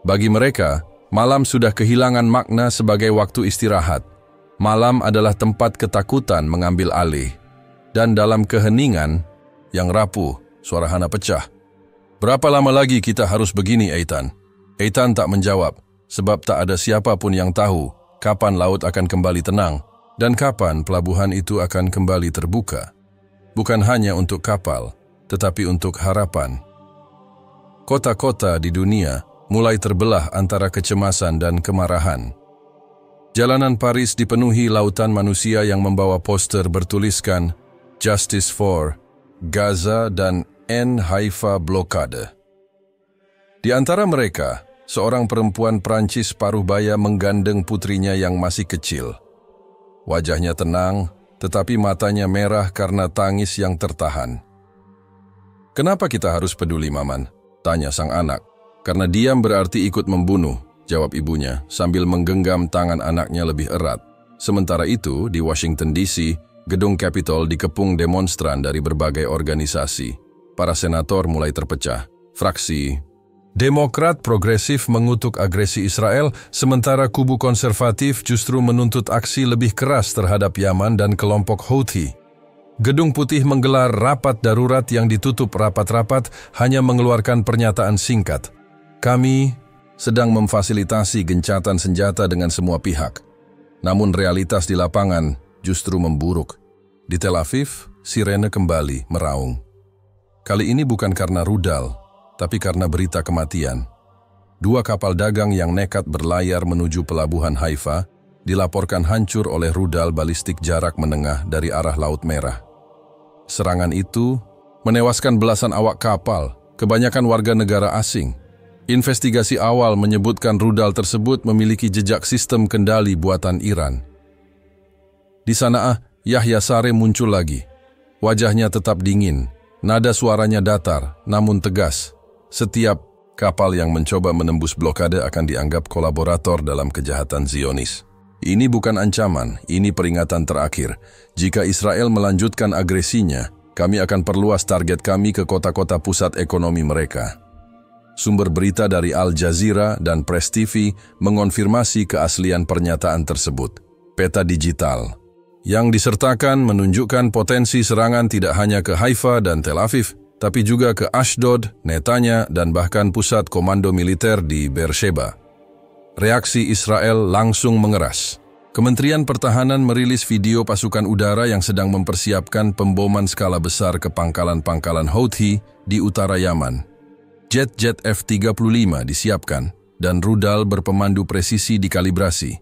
Bagi mereka, malam sudah kehilangan makna sebagai waktu istirahat. Malam adalah tempat ketakutan mengambil alih. Dan dalam keheningan yang rapuh, suara Hana pecah. "Berapa lama lagi kita harus begini, Eitan?" Eitan tak menjawab, sebab tak ada siapapun yang tahu kapan laut akan kembali tenang dan kapan pelabuhan itu akan kembali terbuka. Bukan hanya untuk kapal, tetapi untuk harapan. Kota-kota di dunia mulai terbelah antara kecemasan dan kemarahan. Jalanan Paris dipenuhi lautan manusia yang membawa poster bertuliskan Justice for Gaza dan End Haifa Blockade. Di antara mereka, seorang perempuan Prancis paruh baya menggandeng putrinya yang masih kecil. Wajahnya tenang, tetapi matanya merah karena tangis yang tertahan. "Kenapa kita harus peduli, Maman?" tanya sang anak. "Karena diam berarti ikut membunuh," jawab ibunya sambil menggenggam tangan anaknya lebih erat. Sementara itu, di Washington DC, gedung Capitol dikepung demonstran dari berbagai organisasi. Para senator mulai terpecah. Fraksi Demokrat progresif mengutuk agresi Israel, sementara kubu konservatif justru menuntut aksi lebih keras terhadap Yaman dan kelompok Houthi. Gedung Putih menggelar rapat darurat yang ditutup rapat-rapat hanya mengeluarkan pernyataan singkat. "Kami sedang memfasilitasi gencatan senjata dengan semua pihak." Namun realitas di lapangan justru memburuk. Di Tel Aviv, sirene kembali meraung. Kali ini bukan karena rudal, tapi karena berita kematian. 2 kapal dagang yang nekat berlayar menuju pelabuhan Haifa dilaporkan hancur oleh rudal balistik jarak menengah dari arah Laut Merah. Serangan itu menewaskan belasan awak kapal, kebanyakan warga negara asing. Investigasi awal menyebutkan rudal tersebut memiliki jejak sistem kendali buatan Iran. Di Sanaa, Yahya Saree muncul lagi. Wajahnya tetap dingin, nada suaranya datar, namun tegas. Setiap kapal yang mencoba menembus blokade akan dianggap kolaborator dalam kejahatan Zionis. "Ini bukan ancaman, ini peringatan terakhir. Jika Israel melanjutkan agresinya, kami akan perluas target kami ke kota-kota pusat ekonomi mereka." Sumber berita dari Al Jazeera dan Press TV mengonfirmasi keaslian pernyataan tersebut. Peta digital yang disertakan menunjukkan potensi serangan tidak hanya ke Haifa dan Tel Aviv, tapi juga ke Ashdod, Netanya, dan bahkan pusat komando militer di Beersheba. Reaksi Israel langsung mengeras. Kementerian Pertahanan merilis video pasukan udara yang sedang mempersiapkan pemboman skala besar ke pangkalan-pangkalan Houthi di utara Yaman. Jet-jet F-35 disiapkan, dan rudal berpemandu presisi dikalibrasi.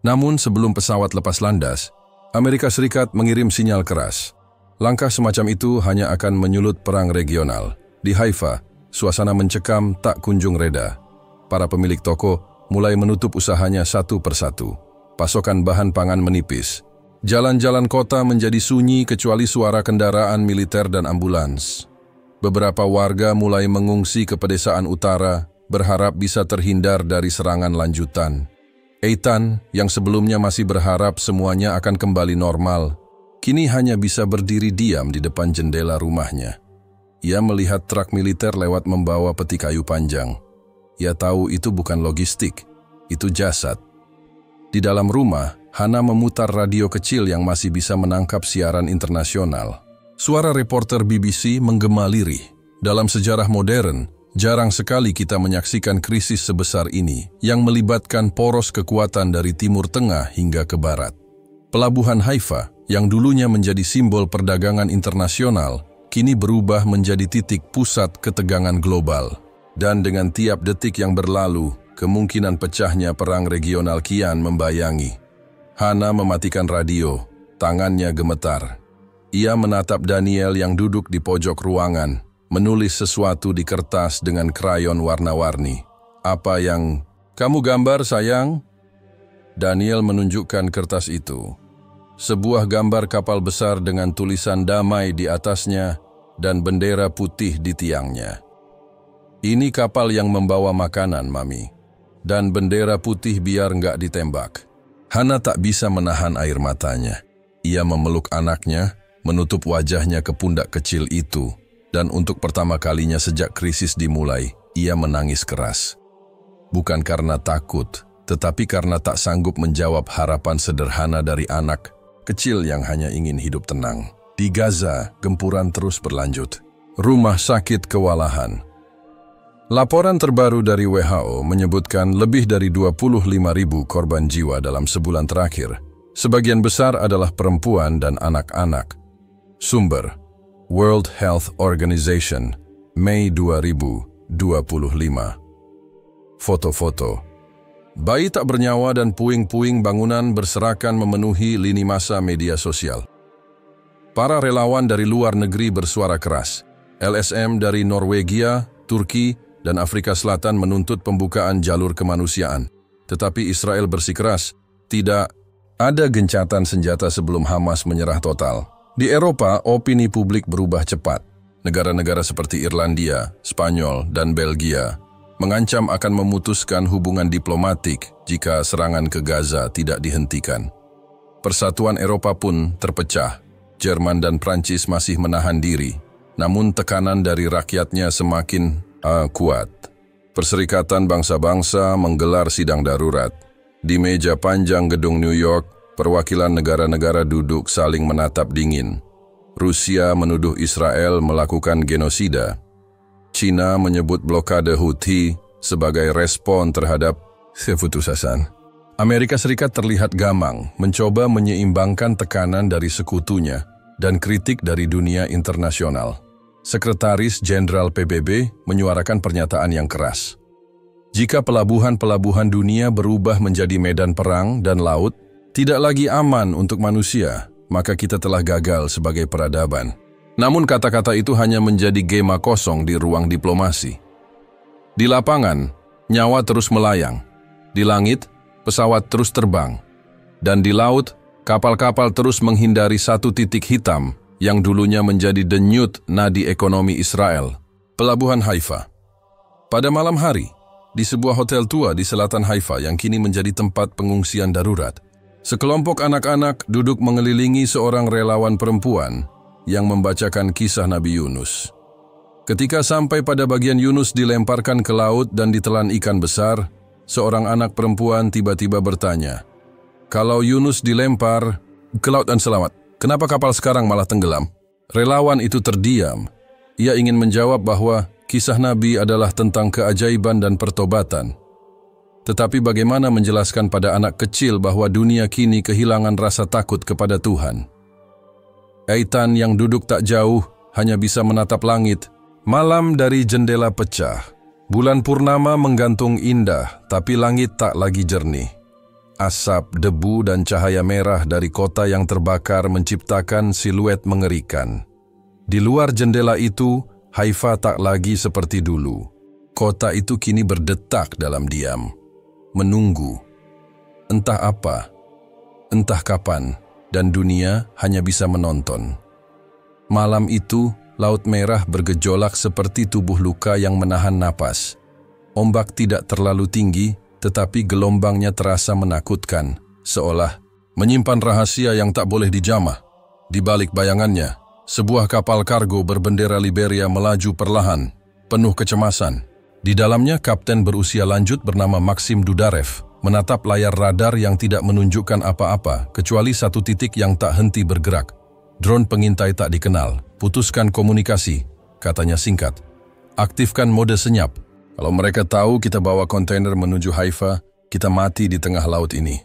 Namun sebelum pesawat lepas landas, Amerika Serikat mengirim sinyal keras. Langkah semacam itu hanya akan menyulut perang regional. Di Haifa, suasana mencekam tak kunjung reda. Para pemilik toko mulai menutup usahanya satu persatu. Pasokan bahan pangan menipis. Jalan-jalan kota menjadi sunyi kecuali suara kendaraan militer dan ambulans. Beberapa warga mulai mengungsi ke pedesaan utara, berharap bisa terhindar dari serangan lanjutan. Eitan, yang sebelumnya masih berharap semuanya akan kembali normal, kini hanya bisa berdiri diam di depan jendela rumahnya. Ia melihat truk militer lewat membawa peti kayu panjang. Ia tahu itu bukan logistik, itu jasad. Di dalam rumah, Hana memutar radio kecil yang masih bisa menangkap siaran internasional. Suara reporter BBC menggema lirih. Dalam sejarah modern, jarang sekali kita menyaksikan krisis sebesar ini yang melibatkan poros kekuatan dari Timur Tengah hingga ke Barat. Pelabuhan Haifa, yang dulunya menjadi simbol perdagangan internasional, kini berubah menjadi titik pusat ketegangan global. Dan dengan tiap detik yang berlalu, kemungkinan pecahnya perang regional kian membayangi. Hana mematikan radio, tangannya gemetar. Ia menatap Daniel yang duduk di pojok ruangan, menulis sesuatu di kertas dengan krayon warna-warni. "Apa yang kamu gambar, sayang?" Daniel menunjukkan kertas itu. Sebuah gambar kapal besar dengan tulisan damai di atasnya dan bendera putih di tiangnya. Ini kapal yang membawa makanan, Mami. Dan bendera putih biar nggak ditembak. Hana tak bisa menahan air matanya. Ia memeluk anaknya, menutup wajahnya ke pundak kecil itu. Dan untuk pertama kalinya sejak krisis dimulai, ia menangis keras. Bukan karena takut, tetapi karena tak sanggup menjawab harapan sederhana dari anak kecil yang hanya ingin hidup tenang. Di Gaza, gempuran terus berlanjut. Rumah sakit kewalahan. Laporan terbaru dari WHO menyebutkan lebih dari 25.000 korban jiwa dalam sebulan terakhir. Sebagian besar adalah perempuan dan anak-anak. Sumber: World Health Organization, Mei 2025. Foto-foto. Bayi tak bernyawa dan puing-puing bangunan berserakan memenuhi lini masa media sosial. Para relawan dari luar negeri bersuara keras. LSM dari Norwegia, Turki, dan Afrika Selatan menuntut pembukaan jalur kemanusiaan. Tetapi Israel bersikeras, tidak ada gencatan senjata sebelum Hamas menyerah total. Di Eropa, opini publik berubah cepat. Negara-negara seperti Irlandia, Spanyol, dan Belgia mengancam akan memutuskan hubungan diplomatik jika serangan ke Gaza tidak dihentikan. Persatuan Eropa pun terpecah. Jerman dan Prancis masih menahan diri, namun tekanan dari rakyatnya semakin kuat. Perserikatan Bangsa-Bangsa menggelar sidang darurat. Di meja panjang gedung New York, perwakilan negara-negara duduk saling menatap dingin. Rusia menuduh Israel melakukan genosida. China menyebut blokade Houthi sebagai respon terhadap keputusan. Amerika Serikat terlihat gamang mencoba menyeimbangkan tekanan dari sekutunya dan kritik dari dunia internasional. Sekretaris Jenderal PBB menyuarakan pernyataan yang keras. Jika pelabuhan-pelabuhan dunia berubah menjadi medan perang dan laut, tidak lagi aman untuk manusia, maka kita telah gagal sebagai peradaban. Namun kata-kata itu hanya menjadi gema kosong di ruang diplomasi. Di lapangan, nyawa terus melayang. Di langit, pesawat terus terbang. Dan di laut, kapal-kapal terus menghindari satu titik hitam yang dulunya menjadi denyut nadi ekonomi Israel, Pelabuhan Haifa. Pada malam hari, di sebuah hotel tua di selatan Haifa yang kini menjadi tempat pengungsian darurat, sekelompok anak-anak duduk mengelilingi seorang relawan perempuan yang membacakan kisah Nabi Yunus. Ketika sampai pada bagian Yunus dilemparkan ke laut dan ditelan ikan besar, seorang anak perempuan tiba-tiba bertanya, "Kalau Yunus dilempar ke laut dan selamat, kenapa kapal sekarang malah tenggelam?" Relawan itu terdiam. Ia ingin menjawab bahwa kisah Nabi adalah tentang keajaiban dan pertobatan. Tetapi bagaimana menjelaskan pada anak kecil bahwa dunia kini kehilangan rasa takut kepada Tuhan? Eitan yang duduk tak jauh hanya bisa menatap langit. Malam dari jendela pecah. Bulan purnama menggantung indah, tapi langit tak lagi jernih. Asap, debu, dan cahaya merah dari kota yang terbakar menciptakan siluet mengerikan. Di luar jendela itu, Haifa tak lagi seperti dulu. Kota itu kini berdetak dalam diam, menunggu. Entah apa, entah kapan, dan dunia hanya bisa menonton. Malam itu, Laut Merah bergejolak seperti tubuh luka yang menahan napas. Ombak tidak terlalu tinggi, tetapi gelombangnya terasa menakutkan, seolah menyimpan rahasia yang tak boleh dijamah. Di balik bayangannya, sebuah kapal kargo berbendera Liberia melaju perlahan, penuh kecemasan. Di dalamnya, kapten berusia lanjut bernama Maxim Dudarev menatap layar radar yang tidak menunjukkan apa-apa, kecuali satu titik yang tak henti bergerak. Drone pengintai tak dikenal. Putuskan komunikasi, katanya singkat. Aktifkan mode senyap. Kalau mereka tahu kita bawa kontainer menuju Haifa, kita mati di tengah laut ini.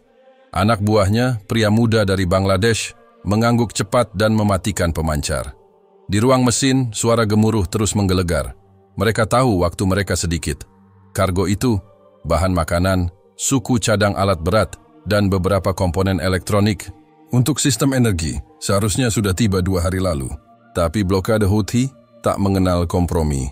Anak buahnya, pria muda dari Bangladesh, mengangguk cepat dan mematikan pemancar. Di ruang mesin, suara gemuruh terus menggelegar. Mereka tahu waktu mereka sedikit. Kargo itu, bahan makanan, suku cadang alat berat, dan beberapa komponen elektronik untuk sistem energi seharusnya sudah tiba 2 hari lalu. Tapi blokade Houthi tak mengenal kompromi.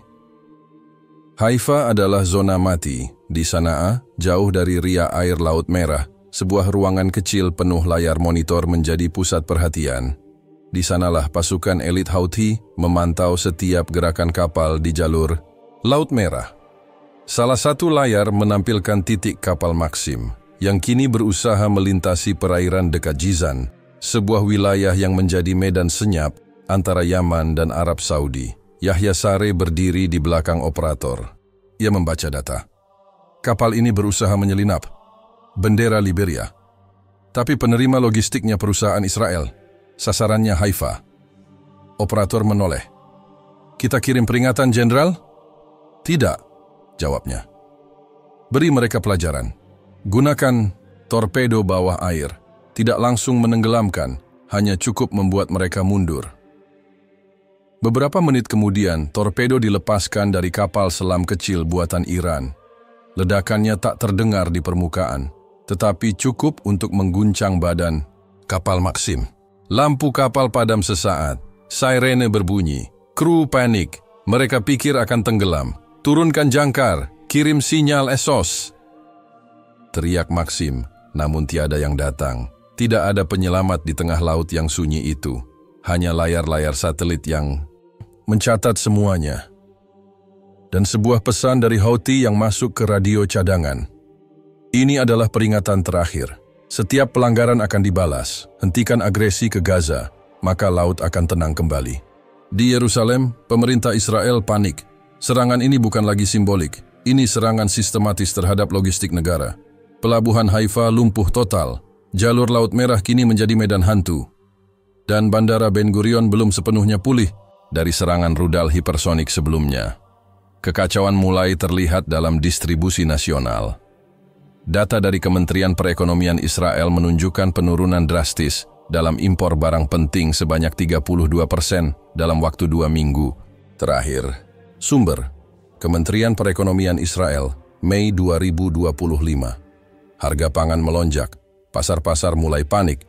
Haifa adalah zona mati. Di Sanaa, jauh dari ria air Laut Merah, sebuah ruangan kecil penuh layar monitor menjadi pusat perhatian. Di sanalah pasukan elit Houthi memantau setiap gerakan kapal di jalur Laut Merah. Salah satu layar menampilkan titik kapal Maxim yang kini berusaha melintasi perairan dekat Jizan, sebuah wilayah yang menjadi medan senyap antara Yaman dan Arab Saudi. Yahya Sare berdiri di belakang operator. Ia membaca data. Kapal ini berusaha menyelinap. Bendera Liberia. Tapi penerima logistiknya perusahaan Israel. Sasarannya Haifa. Operator menoleh. Kita kirim peringatan, Jenderal? Tidak, jawabnya. Beri mereka pelajaran. Gunakan torpedo bawah air. Tidak langsung menenggelamkan, hanya cukup membuat mereka mundur. Beberapa menit kemudian, torpedo dilepaskan dari kapal selam kecil buatan Iran. Ledakannya tak terdengar di permukaan, tetapi cukup untuk mengguncang badan kapal Maxim. Lampu kapal padam sesaat, sirene berbunyi, kru panik, mereka pikir akan tenggelam. Turunkan jangkar, kirim sinyal SOS. Teriak Maxim, namun tiada yang datang. Tidak ada penyelamat di tengah laut yang sunyi itu. Hanya layar-layar satelit yang mencatat semuanya. Dan sebuah pesan dari Houthi yang masuk ke radio cadangan. Ini adalah peringatan terakhir. Setiap pelanggaran akan dibalas. Hentikan agresi ke Gaza, maka laut akan tenang kembali. Di Yerusalem, pemerintah Israel panik. Serangan ini bukan lagi simbolik. Ini serangan sistematis terhadap logistik negara. Pelabuhan Haifa lumpuh total. Jalur Laut Merah kini menjadi medan hantu. Dan Bandara Ben Gurion belum sepenuhnya pulih dari serangan rudal hipersonik sebelumnya. Kekacauan mulai terlihat dalam distribusi nasional. Data dari Kementerian Perekonomian Israel menunjukkan penurunan drastis dalam impor barang penting sebanyak 32% dalam waktu 2 minggu terakhir. Sumber: Kementerian Perekonomian Israel, Mei 2025. Harga pangan melonjak, pasar-pasar mulai panik.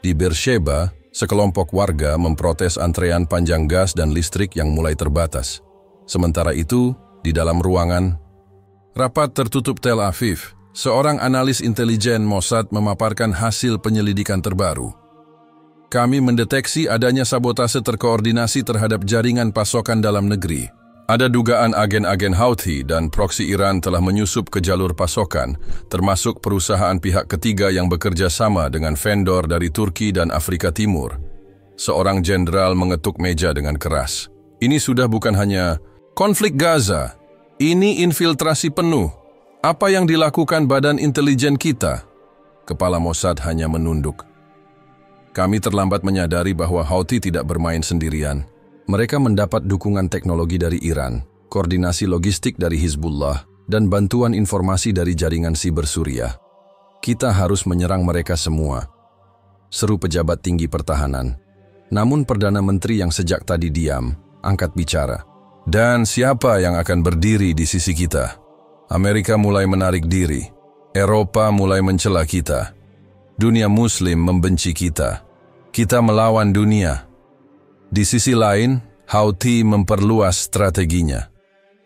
Di Beersheba, sekelompok warga memprotes antrean panjang gas dan listrik yang mulai terbatas. Sementara itu, di dalam ruangan rapat tertutup Tel Aviv, seorang analis intelijen Mossad memaparkan hasil penyelidikan terbaru. Kami mendeteksi adanya sabotase terkoordinasi terhadap jaringan pasokan dalam negeri. Ada dugaan agen-agen Houthi dan proksi Iran telah menyusup ke jalur pasokan, termasuk perusahaan pihak ketiga yang bekerja sama dengan vendor dari Turki dan Afrika Timur. Seorang jenderal mengetuk meja dengan keras. Ini sudah bukan hanya konflik Gaza, ini infiltrasi penuh. Apa yang dilakukan badan intelijen kita? Kepala Mossad hanya menunduk. Kami terlambat menyadari bahwa Houthi tidak bermain sendirian. Mereka mendapat dukungan teknologi dari Iran, koordinasi logistik dari Hizbullah, dan bantuan informasi dari jaringan siber Suriah. Kita harus menyerang mereka semua, seru pejabat tinggi pertahanan. Namun Perdana Menteri yang sejak tadi diam, angkat bicara. Dan siapa yang akan berdiri di sisi kita? Amerika mulai menarik diri. Eropa mulai mencela kita. Dunia Muslim membenci kita. Kita melawan dunia. Di sisi lain, Houthi memperluas strateginya.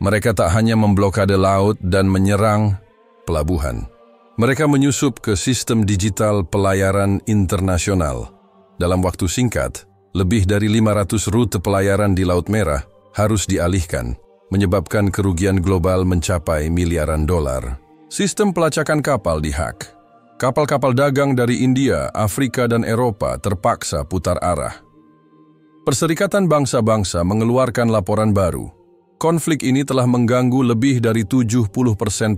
Mereka tak hanya memblokade laut dan menyerang pelabuhan. Mereka menyusup ke sistem digital pelayaran internasional. Dalam waktu singkat, lebih dari 500 rute pelayaran di Laut Merah harus dialihkan, menyebabkan kerugian global mencapai miliaran dolar. Sistem pelacakan kapal dihack. Kapal-kapal dagang dari India, Afrika, dan Eropa terpaksa putar arah. Perserikatan Bangsa-Bangsa mengeluarkan laporan baru. Konflik ini telah mengganggu lebih dari 70%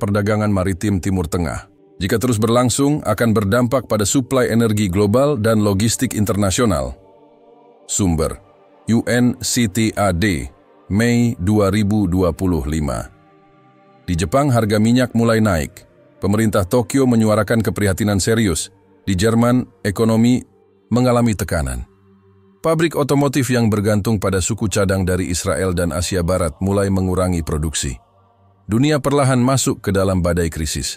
perdagangan maritim Timur Tengah. Jika terus berlangsung, akan berdampak pada suplai energi global dan logistik internasional. Sumber: UNCTAD, Mei 2025. Di Jepang, harga minyak mulai naik. Pemerintah Tokyo menyuarakan keprihatinan serius. Di Jerman, ekonomi mengalami tekanan. Pabrik otomotif yang bergantung pada suku cadang dari Israel dan Asia Barat mulai mengurangi produksi. Dunia perlahan masuk ke dalam badai krisis.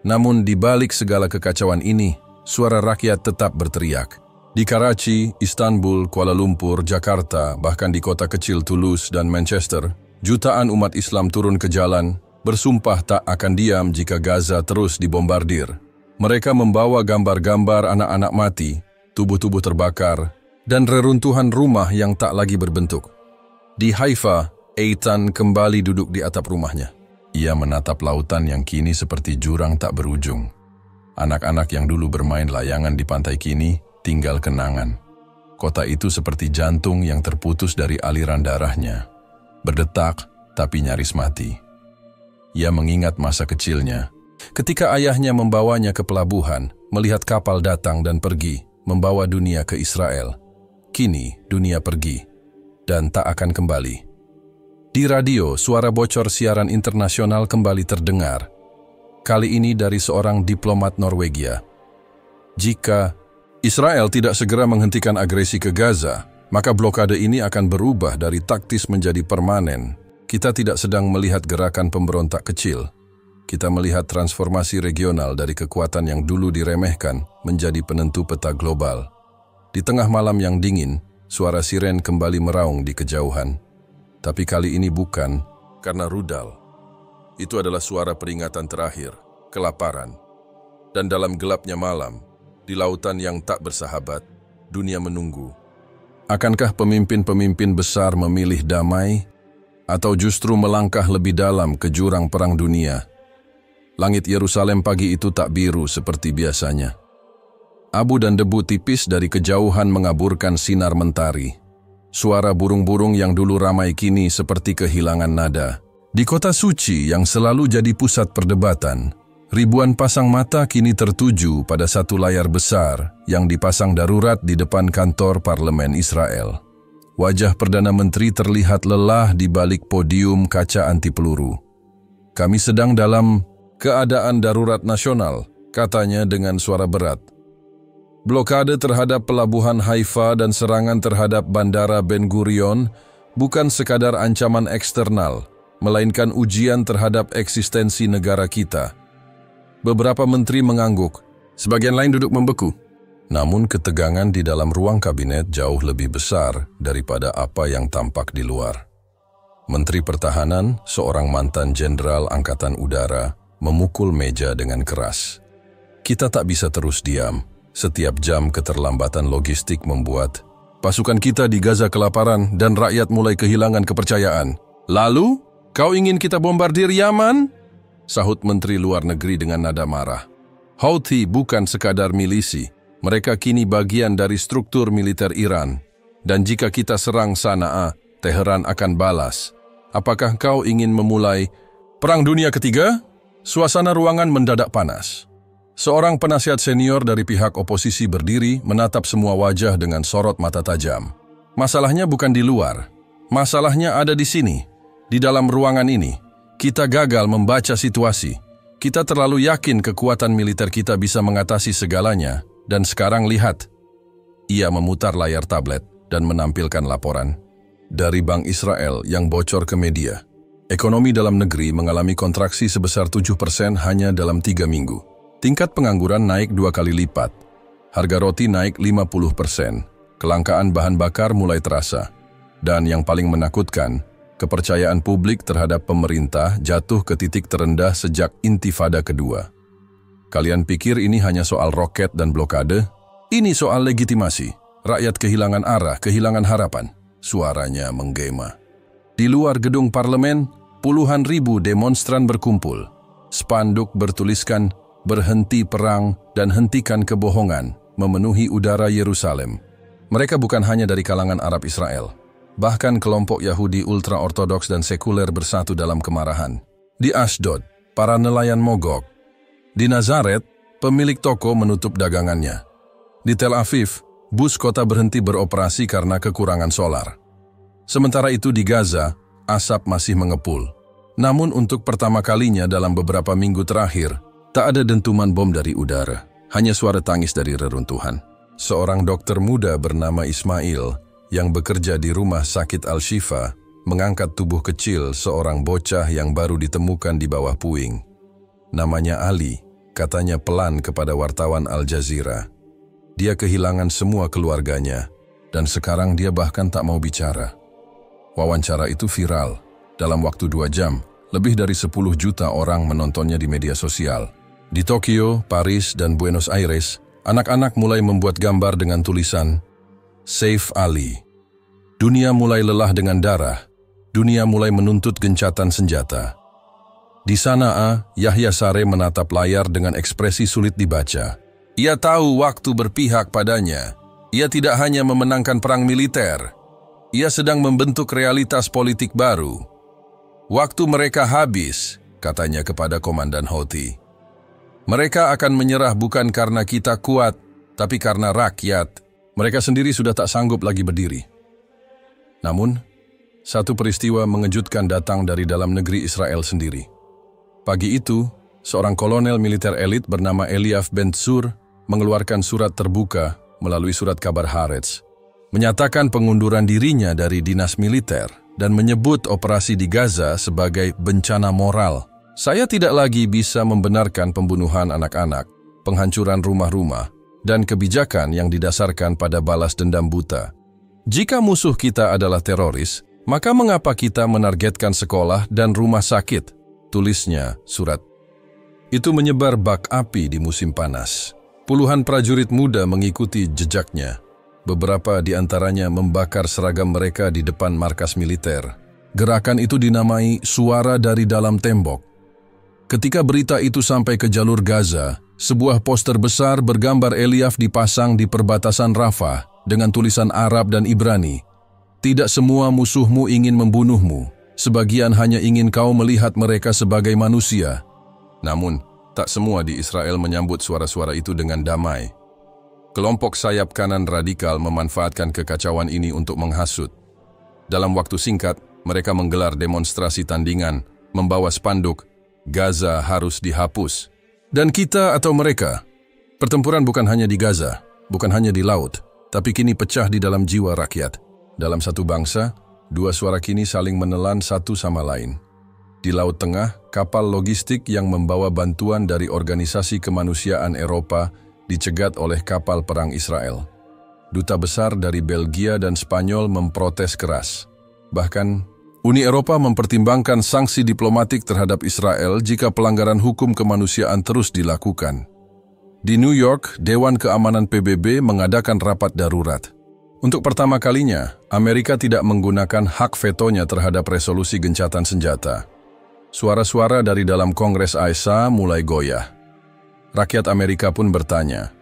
Namun di balik segala kekacauan ini, suara rakyat tetap berteriak. Di Karachi, Istanbul, Kuala Lumpur, Jakarta, bahkan di kota kecil Toulouse dan Manchester, jutaan umat Islam turun ke jalan, bersumpah tak akan diam jika Gaza terus dibombardir. Mereka membawa gambar-gambar anak-anak mati, tubuh-tubuh terbakar, dan reruntuhan rumah yang tak lagi berbentuk. Di Haifa, Ethan kembali duduk di atap rumahnya. Ia menatap lautan yang kini seperti jurang tak berujung. Anak-anak yang dulu bermain layangan di pantai kini tinggal kenangan. Kota itu seperti jantung yang terputus dari aliran darahnya. Berdetak, tapi nyaris mati. Ia mengingat masa kecilnya. Ketika ayahnya membawanya ke pelabuhan, melihat kapal datang dan pergi, membawa dunia ke Israel. Kini, dunia pergi, dan tak akan kembali. Di radio, suara bocor siaran internasional kembali terdengar. Kali ini dari seorang diplomat Norwegia. Jika Israel tidak segera menghentikan agresi ke Gaza, maka blokade ini akan berubah dari taktis menjadi permanen. Kita tidak sedang melihat gerakan pemberontak kecil. Kita melihat transformasi regional dari kekuatan yang dulu diremehkan menjadi penentu peta global. Di tengah malam yang dingin, suara siren kembali meraung di kejauhan. Tapi kali ini bukan karena rudal. Itu adalah suara peringatan terakhir, kelaparan. Dan dalam gelapnya malam, di lautan yang tak bersahabat, dunia menunggu. Akankah pemimpin-pemimpin besar memilih damai, atau justru melangkah lebih dalam ke jurang perang dunia? Langit Yerusalem pagi itu tak biru seperti biasanya. Abu dan debu tipis dari kejauhan mengaburkan sinar mentari. Suara burung-burung yang dulu ramai kini seperti kehilangan nada. Di kota suci yang selalu jadi pusat perdebatan, ribuan pasang mata kini tertuju pada satu layar besar yang dipasang darurat di depan kantor parlemen Israel. Wajah Perdana Menteri terlihat lelah di balik podium kaca anti peluru. Kami sedang dalam keadaan darurat nasional, katanya dengan suara berat. Blokade terhadap pelabuhan Haifa dan serangan terhadap bandara Ben Gurion bukan sekadar ancaman eksternal, melainkan ujian terhadap eksistensi negara kita. Beberapa menteri mengangguk, sebagian lain duduk membeku. Namun ketegangan di dalam ruang kabinet jauh lebih besar daripada apa yang tampak di luar. Menteri Pertahanan, seorang mantan jenderal Angkatan Udara, memukul meja dengan keras. Kita tak bisa terus diam. Setiap jam keterlambatan logistik membuat pasukan kita di Gaza kelaparan dan rakyat mulai kehilangan kepercayaan. Lalu, kau ingin kita bombardir Yaman? Sahut Menteri Luar Negeri dengan nada marah. Houthi bukan sekadar milisi. Mereka kini bagian dari struktur militer Iran. Dan jika kita serang Sana'a, Teheran akan balas. Apakah kau ingin memulai Perang Dunia Ketiga? Suasana ruangan mendadak panas. Seorang penasihat senior dari pihak oposisi berdiri menatap semua wajah dengan sorot mata tajam. Masalahnya bukan di luar. Masalahnya ada di sini, di dalam ruangan ini. Kita gagal membaca situasi. Kita terlalu yakin kekuatan militer kita bisa mengatasi segalanya. Dan sekarang lihat. Ia memutar layar tablet dan menampilkan laporan dari Bank Israel yang bocor ke media. Ekonomi dalam negeri mengalami kontraksi sebesar 7% hanya dalam 3 minggu. Tingkat pengangguran naik 2 kali lipat. Harga roti naik 50%. Kelangkaan bahan bakar mulai terasa. Dan yang paling menakutkan, kepercayaan publik terhadap pemerintah jatuh ke titik terendah sejak Intifada kedua. Kalian pikir ini hanya soal roket dan blokade? Ini soal legitimasi. Rakyat kehilangan arah, kehilangan harapan. Suaranya menggema. Di luar gedung parlemen, puluhan ribu demonstran berkumpul. Spanduk bertuliskan, "Berhenti perang dan hentikan kebohongan," memenuhi udara Yerusalem. Mereka bukan hanya dari kalangan Arab Israel. Bahkan kelompok Yahudi ultra-ortodoks dan sekuler bersatu dalam kemarahan. Di Ashdod, para nelayan mogok. Di Nazaret, pemilik toko menutup dagangannya. Di Tel Aviv, bus kota berhenti beroperasi karena kekurangan solar. Sementara itu di Gaza, asap masih mengepul. Namun untuk pertama kalinya dalam beberapa minggu terakhir, tak ada dentuman bom dari udara, hanya suara tangis dari reruntuhan. Seorang dokter muda bernama Ismail yang bekerja di rumah sakit Al-Shifa mengangkat tubuh kecil seorang bocah yang baru ditemukan di bawah puing. Namanya Ali, katanya pelan kepada wartawan Al Jazeera. Dia kehilangan semua keluarganya dan sekarang dia bahkan tak mau bicara. Wawancara itu viral. Dalam waktu 2 jam, lebih dari 10 juta orang menontonnya di media sosial. Di Tokyo, Paris, dan Buenos Aires, anak-anak mulai membuat gambar dengan tulisan, "Save Ali." Dunia mulai lelah dengan darah, dunia mulai menuntut gencatan senjata. Di Sanaa, Yahya Saree menatap layar dengan ekspresi sulit dibaca. Ia tahu waktu berpihak padanya. Ia tidak hanya memenangkan perang militer. Ia sedang membentuk realitas politik baru. Waktu mereka habis, katanya kepada Komandan Houthi. Mereka akan menyerah bukan karena kita kuat, tapi karena rakyat. Mereka sendiri sudah tak sanggup lagi berdiri. Namun, satu peristiwa mengejutkan datang dari dalam negeri Israel sendiri. Pagi itu, seorang kolonel militer elit bernama Eliav Ben-Tsur mengeluarkan surat terbuka melalui surat kabar Haaretz, menyatakan pengunduran dirinya dari dinas militer dan menyebut operasi di Gaza sebagai bencana moral. Saya tidak lagi bisa membenarkan pembunuhan anak-anak, penghancuran rumah-rumah, dan kebijakan yang didasarkan pada balas dendam buta. Jika musuh kita adalah teroris, maka mengapa kita menargetkan sekolah dan rumah sakit? Tulisnya surat. Itu menyebar bak api di musim panas. Puluhan prajurit muda mengikuti jejaknya. Beberapa di antaranya membakar seragam mereka di depan markas militer. Gerakan itu dinamai suara dari dalam tembok. Ketika berita itu sampai ke jalur Gaza, sebuah poster besar bergambar Eliav dipasang di perbatasan Rafah dengan tulisan Arab dan Ibrani. Tidak semua musuhmu ingin membunuhmu. Sebagian hanya ingin kau melihat mereka sebagai manusia. Namun, tak semua di Israel menyambut suara-suara itu dengan damai. Kelompok sayap kanan radikal memanfaatkan kekacauan ini untuk menghasut. Dalam waktu singkat, mereka menggelar demonstrasi tandingan, membawa spanduk, Gaza harus dihapus. Dan kita atau mereka, pertempuran bukan hanya di Gaza, bukan hanya di laut, tapi kini pecah di dalam jiwa rakyat. Dalam satu bangsa, dua suara kini saling menelan satu sama lain. Di Laut Tengah, kapal logistik yang membawa bantuan dari Organisasi Kemanusiaan Eropa dicegat oleh kapal perang Israel. Duta besar dari Belgia dan Spanyol memprotes keras. Bahkan, Uni Eropa mempertimbangkan sanksi diplomatik terhadap Israel jika pelanggaran hukum kemanusiaan terus dilakukan. Di New York, Dewan Keamanan PBB mengadakan rapat darurat. Untuk pertama kalinya, Amerika tidak menggunakan hak vetonya terhadap resolusi gencatan senjata. Suara-suara dari dalam Kongres ASA mulai goyah. Rakyat Amerika pun bertanya,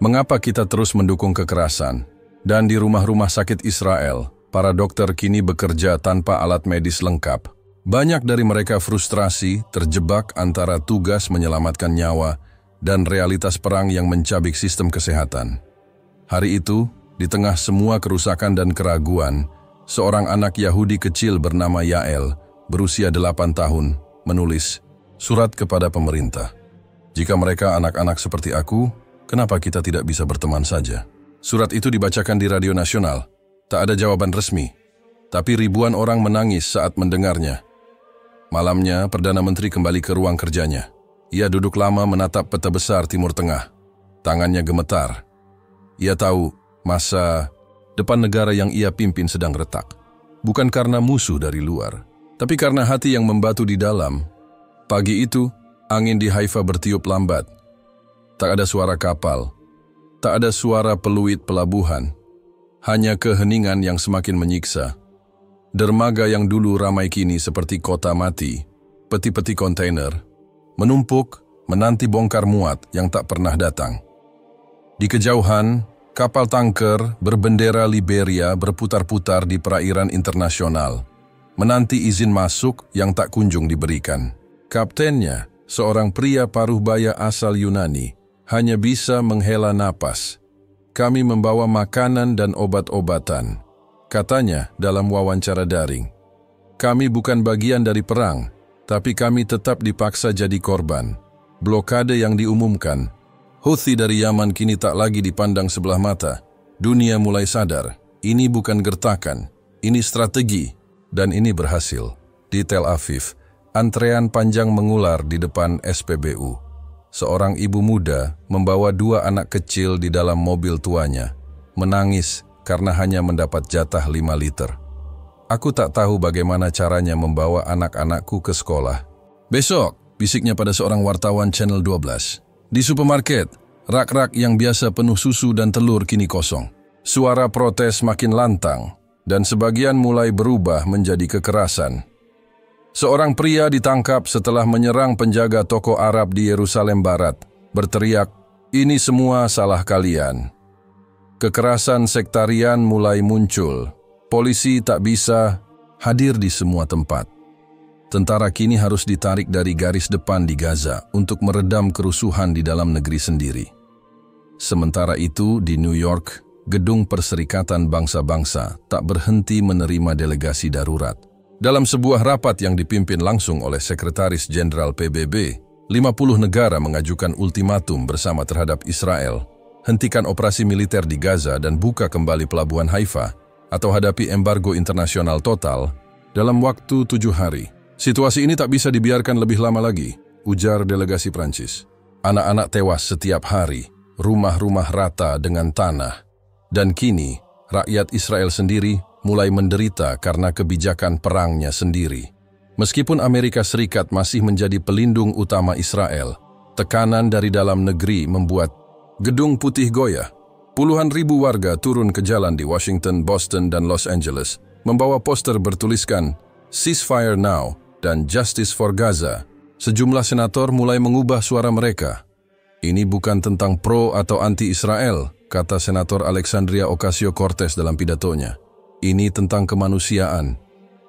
mengapa kita terus mendukung kekerasan? Dan di rumah-rumah sakit Israel, para dokter kini bekerja tanpa alat medis lengkap. Banyak dari mereka frustrasi, terjebak antara tugas menyelamatkan nyawa dan realitas perang yang mencabik sistem kesehatan. Hari itu, di tengah semua kerusakan dan keraguan, seorang anak Yahudi kecil bernama Yael, berusia 8 tahun, menulis surat kepada pemerintah. Jika mereka anak-anak seperti aku, kenapa kita tidak bisa berteman saja? Surat itu dibacakan di radio nasional. Tak ada jawaban resmi, tapi ribuan orang menangis saat mendengarnya. Malamnya, Perdana Menteri kembali ke ruang kerjanya. Ia duduk lama menatap peta besar Timur Tengah. Tangannya gemetar. Ia tahu masa depan negara yang ia pimpin sedang retak. Bukan karena musuh dari luar, tapi karena hati yang membatu di dalam. Pagi itu, angin di Haifa bertiup lambat. Tak ada suara kapal, tak ada suara peluit pelabuhan, hanya keheningan yang semakin menyiksa. Dermaga yang dulu ramai kini seperti kota mati, peti-peti kontainer, menumpuk menanti bongkar muat yang tak pernah datang. Di kejauhan, kapal tanker berbendera Liberia berputar-putar di perairan internasional, menanti izin masuk yang tak kunjung diberikan. Kaptennya, seorang pria paruh baya asal Yunani, hanya bisa menghela napas. Kami membawa makanan dan obat-obatan, katanya dalam wawancara daring. Kami bukan bagian dari perang, tapi kami tetap dipaksa jadi korban. Blokade yang diumumkan. Houthi dari Yaman kini tak lagi dipandang sebelah mata. Dunia mulai sadar, ini bukan gertakan, ini strategi, dan ini berhasil. Di Tel Aviv, antrean panjang mengular di depan SPBU. Seorang ibu muda membawa 2 anak kecil di dalam mobil tuanya, menangis karena hanya mendapat jatah 5 liter. Aku tak tahu bagaimana caranya membawa anak-anakku ke sekolah. Besok, bisiknya pada seorang wartawan Channel 12. Di supermarket, rak-rak yang biasa penuh susu dan telur kini kosong. Suara protes makin lantang. dan sebagian mulai berubah menjadi kekerasan. Seorang pria ditangkap setelah menyerang penjaga toko Arab di Yerusalem Barat, berteriak, "Ini semua salah kalian." Kekerasan sektarian mulai muncul. Polisi tak bisa hadir di semua tempat. Tentara kini harus ditarik dari garis depan di Gaza untuk meredam kerusuhan di dalam negeri sendiri. Sementara itu, di New York, Gedung Perserikatan Bangsa-Bangsa tak berhenti menerima delegasi darurat. Dalam sebuah rapat yang dipimpin langsung oleh Sekretaris Jenderal PBB, 50 negara mengajukan ultimatum bersama terhadap Israel, hentikan operasi militer di Gaza dan buka kembali pelabuhan Haifa, atau hadapi embargo internasional total dalam waktu 7 hari. Situasi ini tak bisa dibiarkan lebih lama lagi, ujar delegasi Prancis. Anak-anak tewas setiap hari, rumah-rumah rata dengan tanah. Dan kini, rakyat Israel sendiri mulai menderita karena kebijakan perangnya sendiri. Meskipun Amerika Serikat masih menjadi pelindung utama Israel, tekanan dari dalam negeri membuat Gedung Putih goyah. Puluhan ribu warga turun ke jalan di Washington, Boston, dan Los Angeles, membawa poster bertuliskan "Ceasefire Now" dan "Justice for Gaza." Sejumlah senator mulai mengubah suara mereka. Ini bukan tentang pro atau anti-Israel, kata Senator Alexandria Ocasio-Cortez dalam pidatonya. Ini tentang kemanusiaan,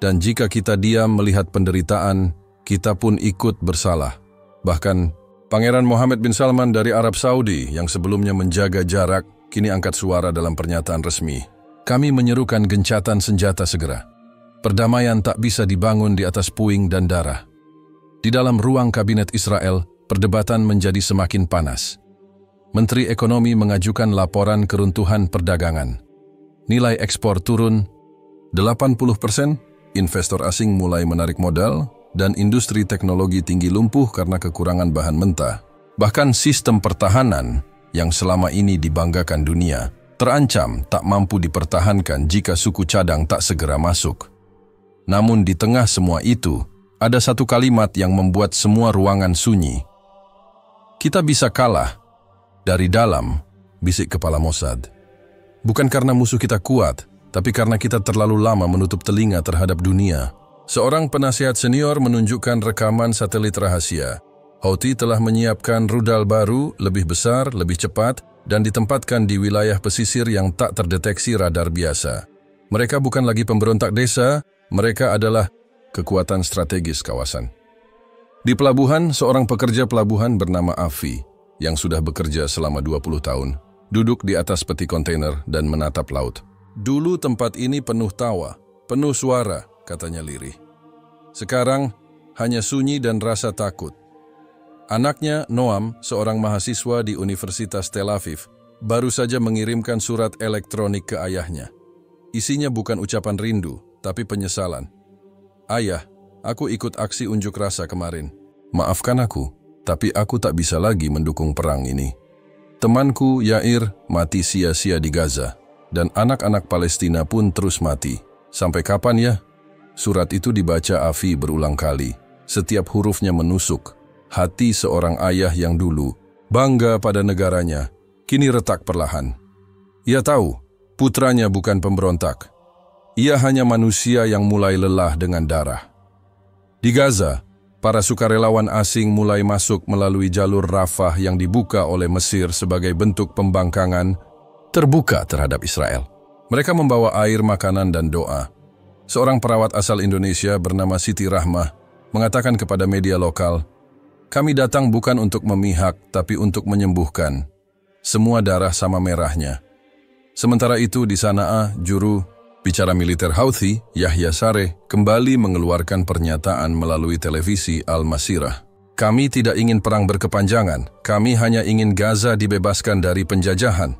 dan jika kita diam melihat penderitaan, kita pun ikut bersalah. Bahkan, Pangeran Mohammed bin Salman dari Arab Saudi yang sebelumnya menjaga jarak, kini angkat suara dalam pernyataan resmi. Kami menyerukan gencatan senjata segera. Perdamaian tak bisa dibangun di atas puing dan darah. Di dalam ruang kabinet Israel, perdebatan menjadi semakin panas. Menteri Ekonomi mengajukan laporan keruntuhan perdagangan. Nilai ekspor turun 80%, investor asing mulai menarik modal, dan industri teknologi tinggi lumpuh karena kekurangan bahan mentah. Bahkan sistem pertahanan yang selama ini dibanggakan dunia terancam tak mampu dipertahankan jika suku cadang tak segera masuk. Namun di tengah semua itu, ada satu kalimat yang membuat semua ruangan sunyi. Kita bisa kalah dari dalam, bisik kepala Mossad. Bukan karena musuh kita kuat, tapi karena kita terlalu lama menutup telinga terhadap dunia. Seorang penasihat senior menunjukkan rekaman satelit rahasia. Houthi telah menyiapkan rudal baru, lebih besar, lebih cepat, dan ditempatkan di wilayah pesisir yang tak terdeteksi radar biasa. Mereka bukan lagi pemberontak desa, mereka adalah kekuatan strategis kawasan. Di pelabuhan, seorang pekerja pelabuhan bernama Afi, yang sudah bekerja selama 20 tahun, duduk di atas peti kontainer dan menatap laut. Dulu tempat ini penuh tawa, penuh suara, katanya lirih. Sekarang hanya sunyi dan rasa takut. Anaknya, Noam, seorang mahasiswa di Universitas Tel Aviv, baru saja mengirimkan surat elektronik ke ayahnya. Isinya bukan ucapan rindu, tapi penyesalan. Ayah, aku ikut aksi unjuk rasa kemarin. Maafkan aku, tapi aku tak bisa lagi mendukung perang ini. Temanku, Yair, mati sia-sia di Gaza, dan anak-anak Palestina pun terus mati. Sampai kapan ya? Surat itu dibaca Afi berulang kali. Setiap hurufnya menusuk. Hati seorang ayah yang dulu bangga pada negaranya, kini retak perlahan. Ia tahu, putranya bukan pemberontak. Ia hanya manusia yang mulai lelah dengan darah. Di Gaza, para sukarelawan asing mulai masuk melalui jalur Rafah yang dibuka oleh Mesir sebagai bentuk pembangkangan terbuka terhadap Israel. Mereka membawa air, makanan, dan doa. Seorang perawat asal Indonesia bernama Siti Rahmah mengatakan kepada media lokal, "Kami datang bukan untuk memihak, tapi untuk menyembuhkan. Semua darah sama merahnya." Sementara itu di Sanaa, juru bicara militer Houthi, Yahya Sareh, kembali mengeluarkan pernyataan melalui televisi Al-Masirah. Kami tidak ingin perang berkepanjangan, kami hanya ingin Gaza dibebaskan dari penjajahan.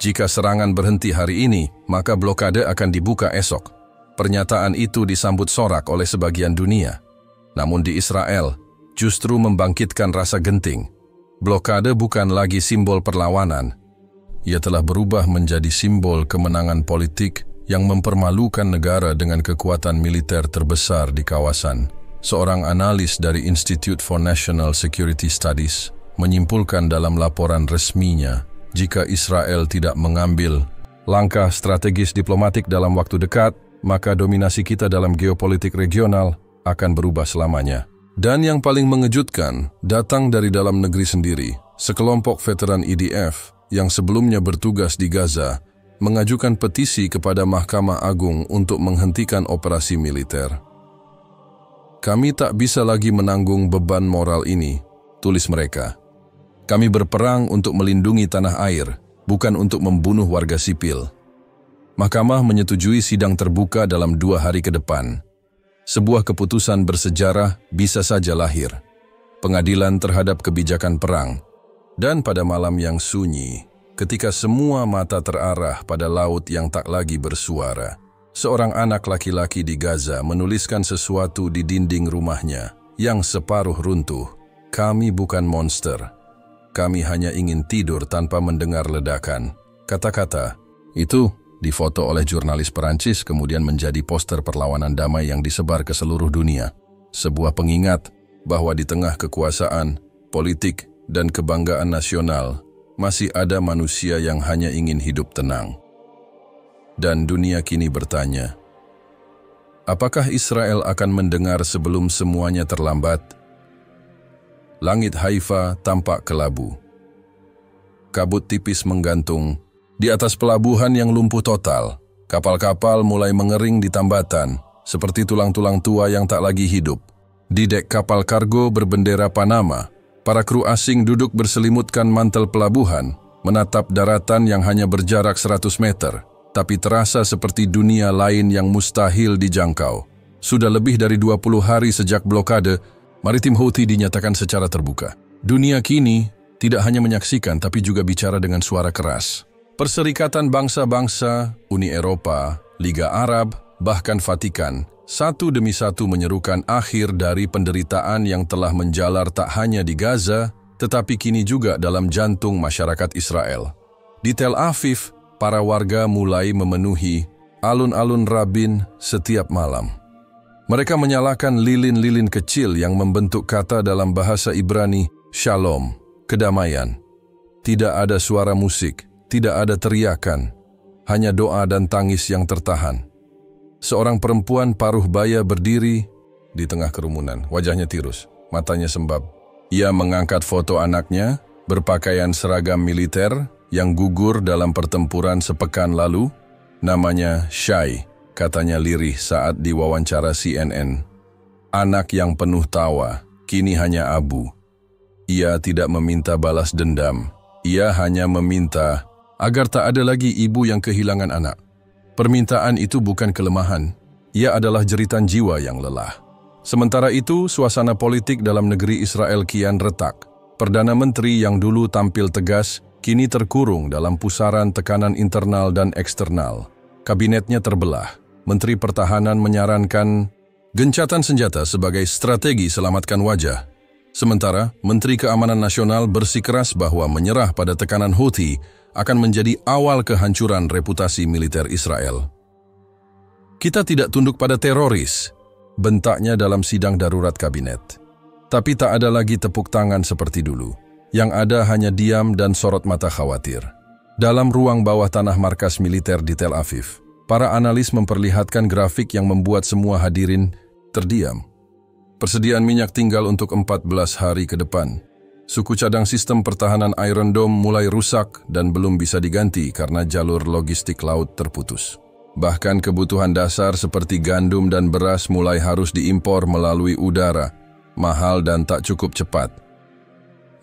Jika serangan berhenti hari ini, maka blokade akan dibuka esok. Pernyataan itu disambut sorak oleh sebagian dunia. Namun di Israel, justru membangkitkan rasa genting. Blokade bukan lagi simbol perlawanan. Ia telah berubah menjadi simbol kemenangan politik yang mempermalukan negara dengan kekuatan militer terbesar di kawasan. Seorang analis dari Institute for National Security Studies menyimpulkan dalam laporan resminya, jika Israel tidak mengambil langkah strategis diplomatik dalam waktu dekat, maka dominasi kita dalam geopolitik regional akan berubah selamanya. Dan yang paling mengejutkan, datang dari dalam negeri sendiri. Sekelompok veteran IDF yang sebelumnya bertugas di Gaza mengajukan petisi kepada Mahkamah Agung untuk menghentikan operasi militer. Kami tak bisa lagi menanggung beban moral ini, tulis mereka. Kami berperang untuk melindungi tanah air, bukan untuk membunuh warga sipil. Mahkamah menyetujui sidang terbuka dalam 2 hari ke depan. Sebuah keputusan bersejarah bisa saja lahir. Pengadilan terhadap kebijakan perang. Dan pada malam yang sunyi, ketika semua mata terarah pada laut yang tak lagi bersuara, seorang anak laki-laki di Gaza menuliskan sesuatu di dinding rumahnya yang separuh runtuh. Kami bukan monster. Kami hanya ingin tidur tanpa mendengar ledakan. Kata-kata itu difoto oleh jurnalis Perancis kemudian menjadi poster perlawanan damai yang disebar ke seluruh dunia. Sebuah pengingat bahwa di tengah kekuasaan, politik, dan kebanggaan nasional, masih ada manusia yang hanya ingin hidup tenang. Dan dunia kini bertanya, apakah Israel akan mendengar sebelum semuanya terlambat? Langit Haifa tampak kelabu. Kabut tipis menggantung. Di atas pelabuhan yang lumpuh total, kapal-kapal mulai mengering di tambatan, seperti tulang-tulang tua yang tak lagi hidup. Di dek kapal kargo berbendera Panama, para kru asing duduk berselimutkan mantel pelabuhan, menatap daratan yang hanya berjarak 100 meter, tapi terasa seperti dunia lain yang mustahil dijangkau. Sudah lebih dari 20 hari sejak blokade, maritim Houthi dinyatakan secara terbuka. Dunia kini tidak hanya menyaksikan tapi juga bicara dengan suara keras. Perserikatan bangsa-bangsa, Uni Eropa, Liga Arab, bahkan Vatikan, satu demi satu menyerukan akhir dari penderitaan yang telah menjalar tak hanya di Gaza, tetapi kini juga dalam jantung masyarakat Israel. Di Tel Aviv, para warga mulai memenuhi alun-alun Rabin setiap malam. Mereka menyalakan lilin-lilin kecil yang membentuk kata dalam bahasa Ibrani, Shalom, kedamaian. Tidak ada suara musik. Tidak ada teriakan, hanya doa dan tangis yang tertahan. Seorang perempuan paruh baya berdiri di tengah kerumunan, wajahnya tirus, matanya sembab. Ia mengangkat foto anaknya, berpakaian seragam militer yang gugur dalam pertempuran sepekan lalu. Namanya Shai, katanya lirih saat diwawancara CNN. Anak yang penuh tawa, kini hanya abu. Ia tidak meminta balas dendam, ia hanya meminta agar tak ada lagi ibu yang kehilangan anak. Permintaan itu bukan kelemahan, ia adalah jeritan jiwa yang lelah. Sementara itu, suasana politik dalam negeri Israel kian retak. Perdana Menteri yang dulu tampil tegas, kini terkurung dalam pusaran tekanan internal dan eksternal. Kabinetnya terbelah. Menteri Pertahanan menyarankan gencatan senjata sebagai strategi selamatkan wajah. Sementara, Menteri Keamanan Nasional bersikeras bahwa menyerah pada tekanan Houthi akan menjadi awal kehancuran reputasi militer Israel. Kita tidak tunduk pada teroris, bentaknya dalam sidang darurat kabinet. Tapi tak ada lagi tepuk tangan seperti dulu. Yang ada hanya diam dan sorot mata khawatir. Dalam ruang bawah tanah markas militer di Tel Aviv, para analis memperlihatkan grafik yang membuat semua hadirin terdiam. Persediaan minyak tinggal untuk 14 hari ke depan. Suku cadang sistem pertahanan Iron Dome mulai rusak dan belum bisa diganti karena jalur logistik laut terputus. Bahkan kebutuhan dasar seperti gandum dan beras mulai harus diimpor melalui udara, mahal dan tak cukup cepat.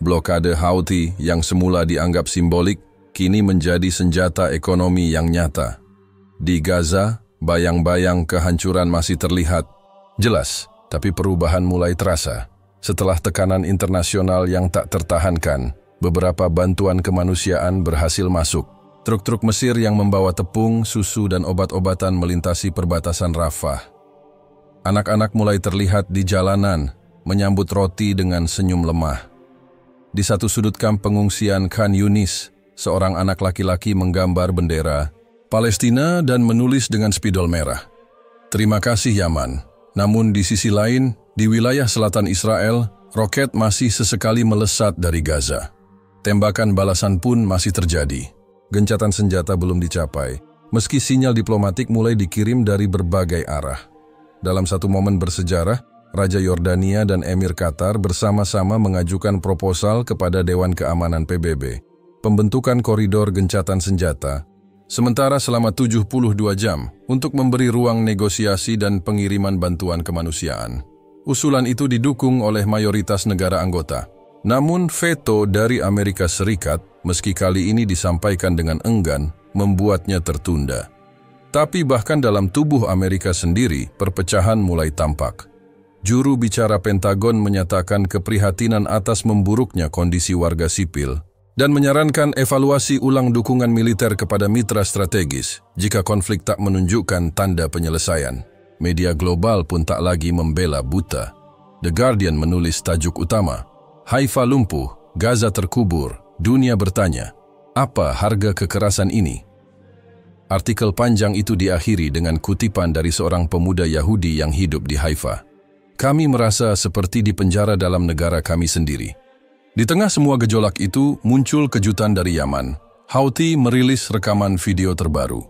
Blokade Houthi yang semula dianggap simbolik, kini menjadi senjata ekonomi yang nyata. Di Gaza, bayang-bayang kehancuran masih terlihat. Jelas, tapi perubahan mulai terasa. Setelah tekanan internasional yang tak tertahankan, beberapa bantuan kemanusiaan berhasil masuk. Truk-truk Mesir yang membawa tepung, susu, dan obat-obatan melintasi perbatasan Rafah. Anak-anak mulai terlihat di jalanan, menyambut roti dengan senyum lemah. Di satu sudut kamp pengungsian Khan Yunis, seorang anak laki-laki menggambar bendera Palestina dan menulis dengan spidol merah, "Terima kasih Yaman." Namun di sisi lain, di wilayah selatan Israel, roket masih sesekali melesat dari Gaza. Tembakan balasan pun masih terjadi. gencatan senjata belum dicapai, meski sinyal diplomatik mulai dikirim dari berbagai arah. Dalam satu momen bersejarah, Raja Yordania dan Emir Qatar bersama-sama mengajukan proposal kepada Dewan Keamanan PBB, pembentukan koridor gencatan senjata, sementara selama 72 jam untuk memberi ruang negosiasi dan pengiriman bantuan kemanusiaan. Usulan itu didukung oleh mayoritas negara anggota. Namun veto dari Amerika Serikat, meski kali ini disampaikan dengan enggan, membuatnya tertunda. Tapi bahkan dalam tubuh Amerika sendiri, perpecahan mulai tampak. Juru bicara Pentagon menyatakan keprihatinan atas memburuknya kondisi warga sipil dan menyarankan evaluasi ulang dukungan militer kepada mitra strategis jika konflik tak menunjukkan tanda penyelesaian. Media global pun tak lagi membela buta. The Guardian menulis tajuk utama, Haifa lumpuh, Gaza terkubur, dunia bertanya, apa harga kekerasan ini? Artikel panjang itu diakhiri dengan kutipan dari seorang pemuda Yahudi yang hidup di Haifa. Kami merasa seperti di penjara dalam negara kami sendiri. Di tengah semua gejolak itu, muncul kejutan dari Yaman. Houthi merilis rekaman video terbaru.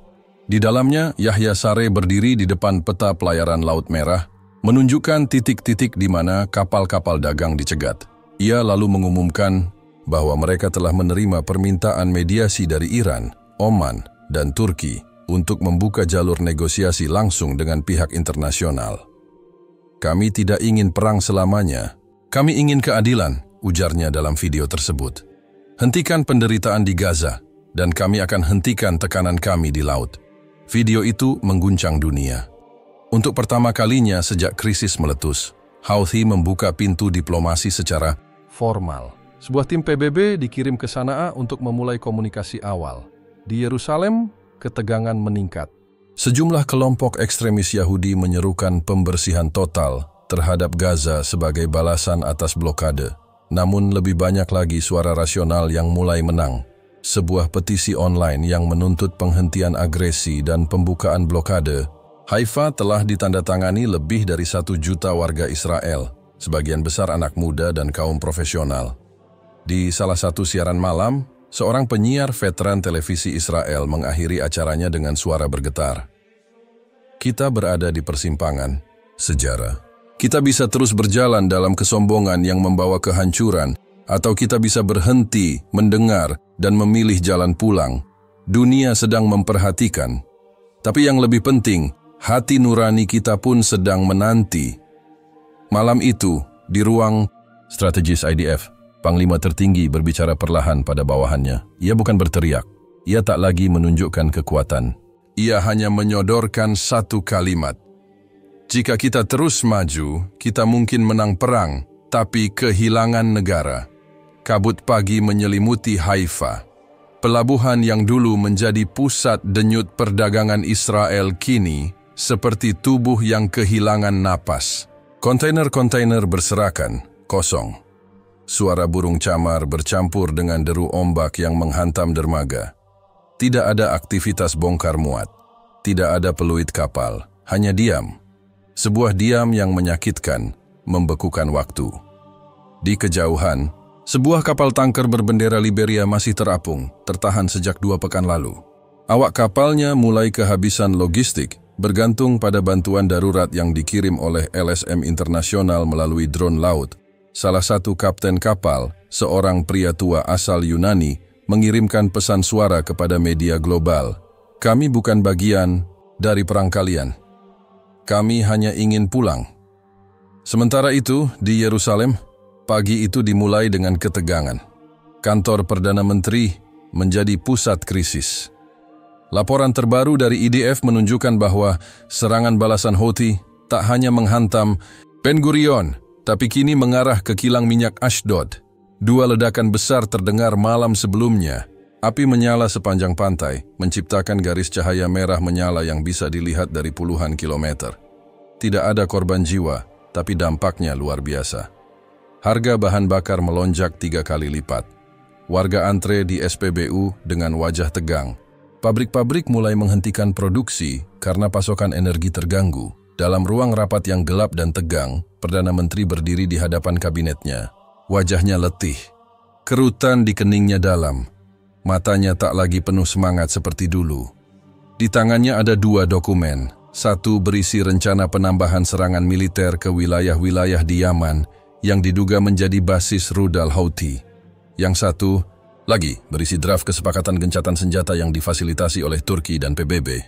Di dalamnya, Yahya Saree berdiri di depan peta pelayaran Laut Merah, menunjukkan titik-titik di mana kapal-kapal dagang dicegat. Ia lalu mengumumkan bahwa mereka telah menerima permintaan mediasi dari Iran, Oman, dan Turki untuk membuka jalur negosiasi langsung dengan pihak internasional. Kami tidak ingin perang selamanya. Kami ingin keadilan, ujarnya dalam video tersebut. Hentikan penderitaan di Gaza, dan kami akan hentikan tekanan kami di laut. Video itu mengguncang dunia. Untuk pertama kalinya sejak krisis meletus, Houthi membuka pintu diplomasi secara formal. Sebuah tim PBB dikirim ke Sanaa untuk memulai komunikasi awal. Di Yerusalem, ketegangan meningkat. Sejumlah kelompok ekstremis Yahudi menyerukan pembersihan total terhadap Gaza sebagai balasan atas blokade. Namun lebih banyak lagi suara rasional yang mulai menang. Sebuah petisi online yang menuntut penghentian agresi dan pembukaan blokade. Haifa telah ditandatangani lebih dari 1 juta warga Israel, sebagian besar anak muda dan kaum profesional. Di salah satu siaran malam, seorang penyiar veteran televisi Israel mengakhiri acaranya dengan suara bergetar. Kita berada di persimpangan sejarah. Kita bisa terus berjalan dalam kesombongan yang membawa kehancuran, atau kita bisa berhenti, mendengar, dan memilih jalan pulang. Dunia sedang memperhatikan. Tapi yang lebih penting, hati nurani kita pun sedang menanti. Malam itu, di ruang strategis IDF, Panglima tertinggi berbicara perlahan pada bawahannya. Ia bukan berteriak. Ia tak lagi menunjukkan kekuatan. Ia hanya menyodorkan satu kalimat. Jika kita terus maju, kita mungkin menang perang, tapi kehilangan negara. Kabut pagi menyelimuti Haifa. Pelabuhan yang dulu menjadi pusat denyut perdagangan Israel kini seperti tubuh yang kehilangan napas. Kontainer-kontainer berserakan, kosong. Suara burung camar bercampur dengan deru ombak yang menghantam dermaga. Tidak ada aktivitas bongkar muat. Tidak ada peluit kapal, hanya diam. Sebuah diam yang menyakitkan, membekukan waktu. Di kejauhan, sebuah kapal tanker berbendera Liberia masih terapung, tertahan sejak 2 pekan lalu. Awak kapalnya mulai kehabisan logistik, bergantung pada bantuan darurat yang dikirim oleh LSM Internasional melalui drone laut. Salah satu kapten kapal, seorang pria tua asal Yunani, mengirimkan pesan suara kepada media global. Kami bukan bagian dari perang kalian. Kami hanya ingin pulang. Sementara itu, di Yerusalem, pagi itu dimulai dengan ketegangan. Kantor Perdana Menteri menjadi pusat krisis. Laporan terbaru dari IDF menunjukkan bahwa serangan balasan Houthi tak hanya menghantam Ben Gurion, tapi kini mengarah ke kilang minyak Ashdod. 2 ledakan besar terdengar malam sebelumnya. Api menyala sepanjang pantai, menciptakan garis cahaya merah menyala yang bisa dilihat dari puluhan kilometer. Tidak ada korban jiwa, tapi dampaknya luar biasa. Harga bahan bakar melonjak 3 kali lipat. Warga antre di SPBU dengan wajah tegang. Pabrik-pabrik mulai menghentikan produksi karena pasokan energi terganggu. Dalam ruang rapat yang gelap dan tegang, Perdana Menteri berdiri di hadapan kabinetnya. Wajahnya letih. Kerutan di keningnya dalam. Matanya tak lagi penuh semangat seperti dulu. Di tangannya ada 2 dokumen. Satu berisi rencana penambahan serangan militer ke wilayah-wilayah di Yaman yang diduga menjadi basis rudal Houthi. Yang satu lagi berisi draft kesepakatan gencatan senjata yang difasilitasi oleh Turki dan PBB.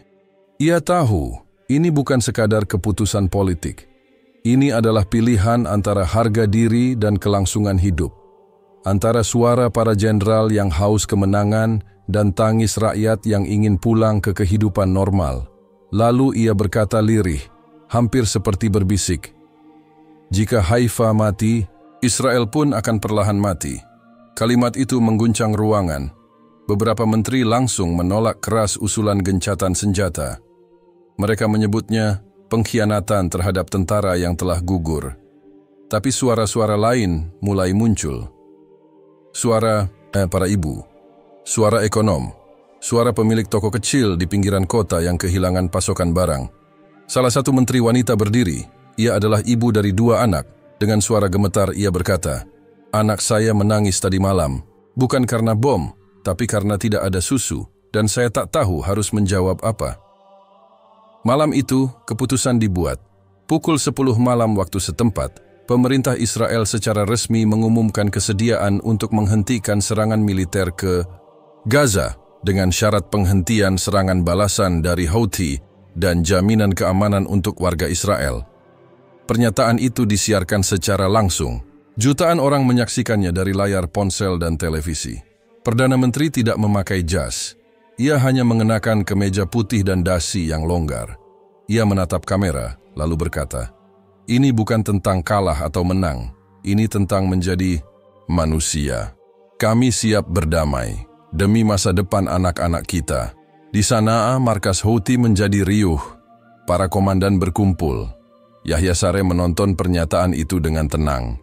Ia tahu ini bukan sekadar keputusan politik. Ini adalah pilihan antara harga diri dan kelangsungan hidup. Antara suara para jenderal yang haus kemenangan dan tangis rakyat yang ingin pulang ke kehidupan normal. Lalu ia berkata lirih, hampir seperti berbisik, "Jika Haifa mati, Israel pun akan perlahan mati." Kalimat itu mengguncang ruangan. Beberapa menteri langsung menolak keras usulan gencatan senjata. Mereka menyebutnya pengkhianatan terhadap tentara yang telah gugur. Tapi suara-suara lain mulai muncul. Suara para ibu, suara ekonom, suara pemilik toko kecil di pinggiran kota yang kehilangan pasokan barang. Salah satu menteri wanita berdiri. Ia adalah ibu dari 2 anak. Dengan suara gemetar ia berkata, "Anak saya menangis tadi malam, bukan karena bom, tapi karena tidak ada susu, dan saya tak tahu harus menjawab apa." Malam itu, keputusan dibuat. Pukul 10 malam waktu setempat, pemerintah Israel secara resmi mengumumkan kesediaan untuk menghentikan serangan militer ke Gaza dengan syarat penghentian serangan balasan dari Houthi dan jaminan keamanan untuk warga Israel. Pernyataan itu disiarkan secara langsung. Jutaan orang menyaksikannya dari layar ponsel dan televisi. Perdana Menteri tidak memakai jas. Ia hanya mengenakan kemeja putih dan dasi yang longgar. Ia menatap kamera, lalu berkata, "Ini bukan tentang kalah atau menang. Ini tentang menjadi manusia. Kami siap berdamai demi masa depan anak-anak kita." Di Sanaa, markas Houthi menjadi riuh. Para komandan berkumpul. Yahya Saree menonton pernyataan itu dengan tenang.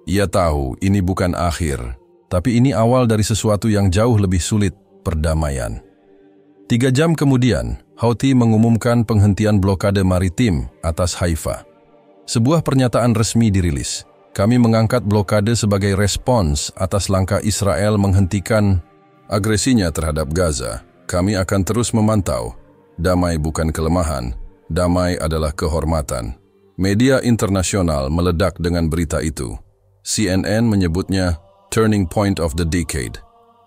Ia tahu ini bukan akhir, tapi ini awal dari sesuatu yang jauh lebih sulit, perdamaian. 3 jam kemudian, Houthi mengumumkan penghentian blokade maritim atas Haifa. Sebuah pernyataan resmi dirilis. "Kami mengangkat blokade sebagai respons atas langkah Israel menghentikan agresinya terhadap Gaza. Kami akan terus memantau. Damai bukan kelemahan, damai adalah kehormatan." Media internasional meledak dengan berita itu. CNN menyebutnya turning point of the decade.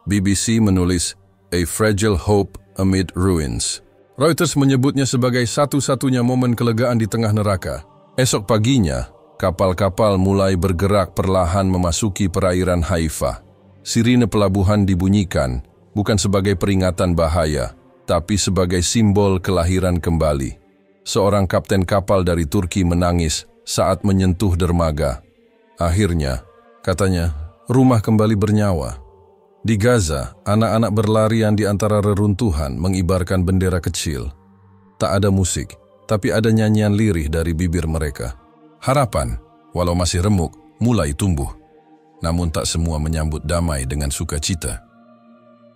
BBC menulis a fragile hope amid ruins. Reuters menyebutnya sebagai satu-satunya momen kelegaan di tengah neraka. Esok paginya, kapal-kapal mulai bergerak perlahan memasuki perairan Haifa. Sirine pelabuhan dibunyikan, bukan sebagai peringatan bahaya, tapi sebagai simbol kelahiran kembali. Seorang kapten kapal dari Turki menangis saat menyentuh dermaga. Akhirnya, katanya, rumah kembali bernyawa. Di Gaza, anak-anak berlarian di antara reruntuhan mengibarkan bendera kecil. Tak ada musik, tapi ada nyanyian lirih dari bibir mereka. Harapan, walau masih remuk, mulai tumbuh. Namun tak semua menyambut damai dengan sukacita.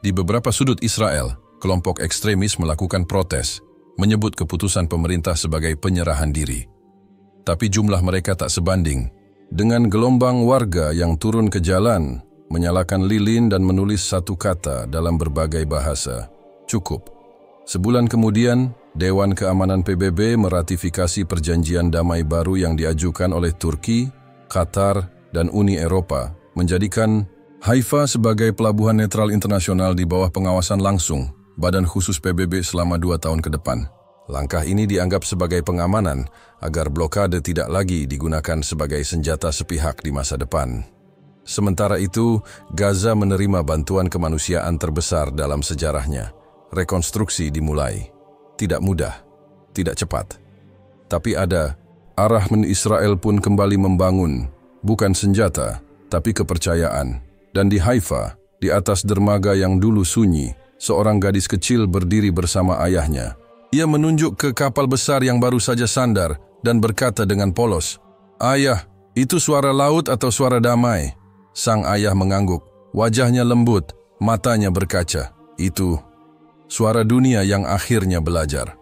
Di beberapa sudut Israel, kelompok ekstremis melakukan protes, menyebut keputusan pemerintah sebagai penyerahan diri. Tapi jumlah mereka tak sebanding dengan gelombang warga yang turun ke jalan, menyalakan lilin dan menulis satu kata dalam berbagai bahasa, "Cukup." Sebulan kemudian, Dewan Keamanan PBB meratifikasi perjanjian damai baru yang diajukan oleh Turki, Qatar, dan Uni Eropa, menjadikan Haifa sebagai pelabuhan netral internasional di bawah pengawasan langsung Badan Khusus PBB selama 2 tahun ke depan. Langkah ini dianggap sebagai pengamanan agar blokade tidak lagi digunakan sebagai senjata sepihak di masa depan. Sementara itu, Gaza menerima bantuan kemanusiaan terbesar dalam sejarahnya. Rekonstruksi dimulai. Tidak mudah, tidak cepat. Tapi ada, arah Israel pun kembali membangun, bukan senjata, tapi kepercayaan. Dan di Haifa, di atas dermaga yang dulu sunyi, seorang gadis kecil berdiri bersama ayahnya. Ia menunjuk ke kapal besar yang baru saja sandar dan berkata dengan polos, "Ayah, itu suara laut atau suara damai?" Sang ayah mengangguk, wajahnya lembut, matanya berkaca. "Itu suara dunia yang akhirnya belajar."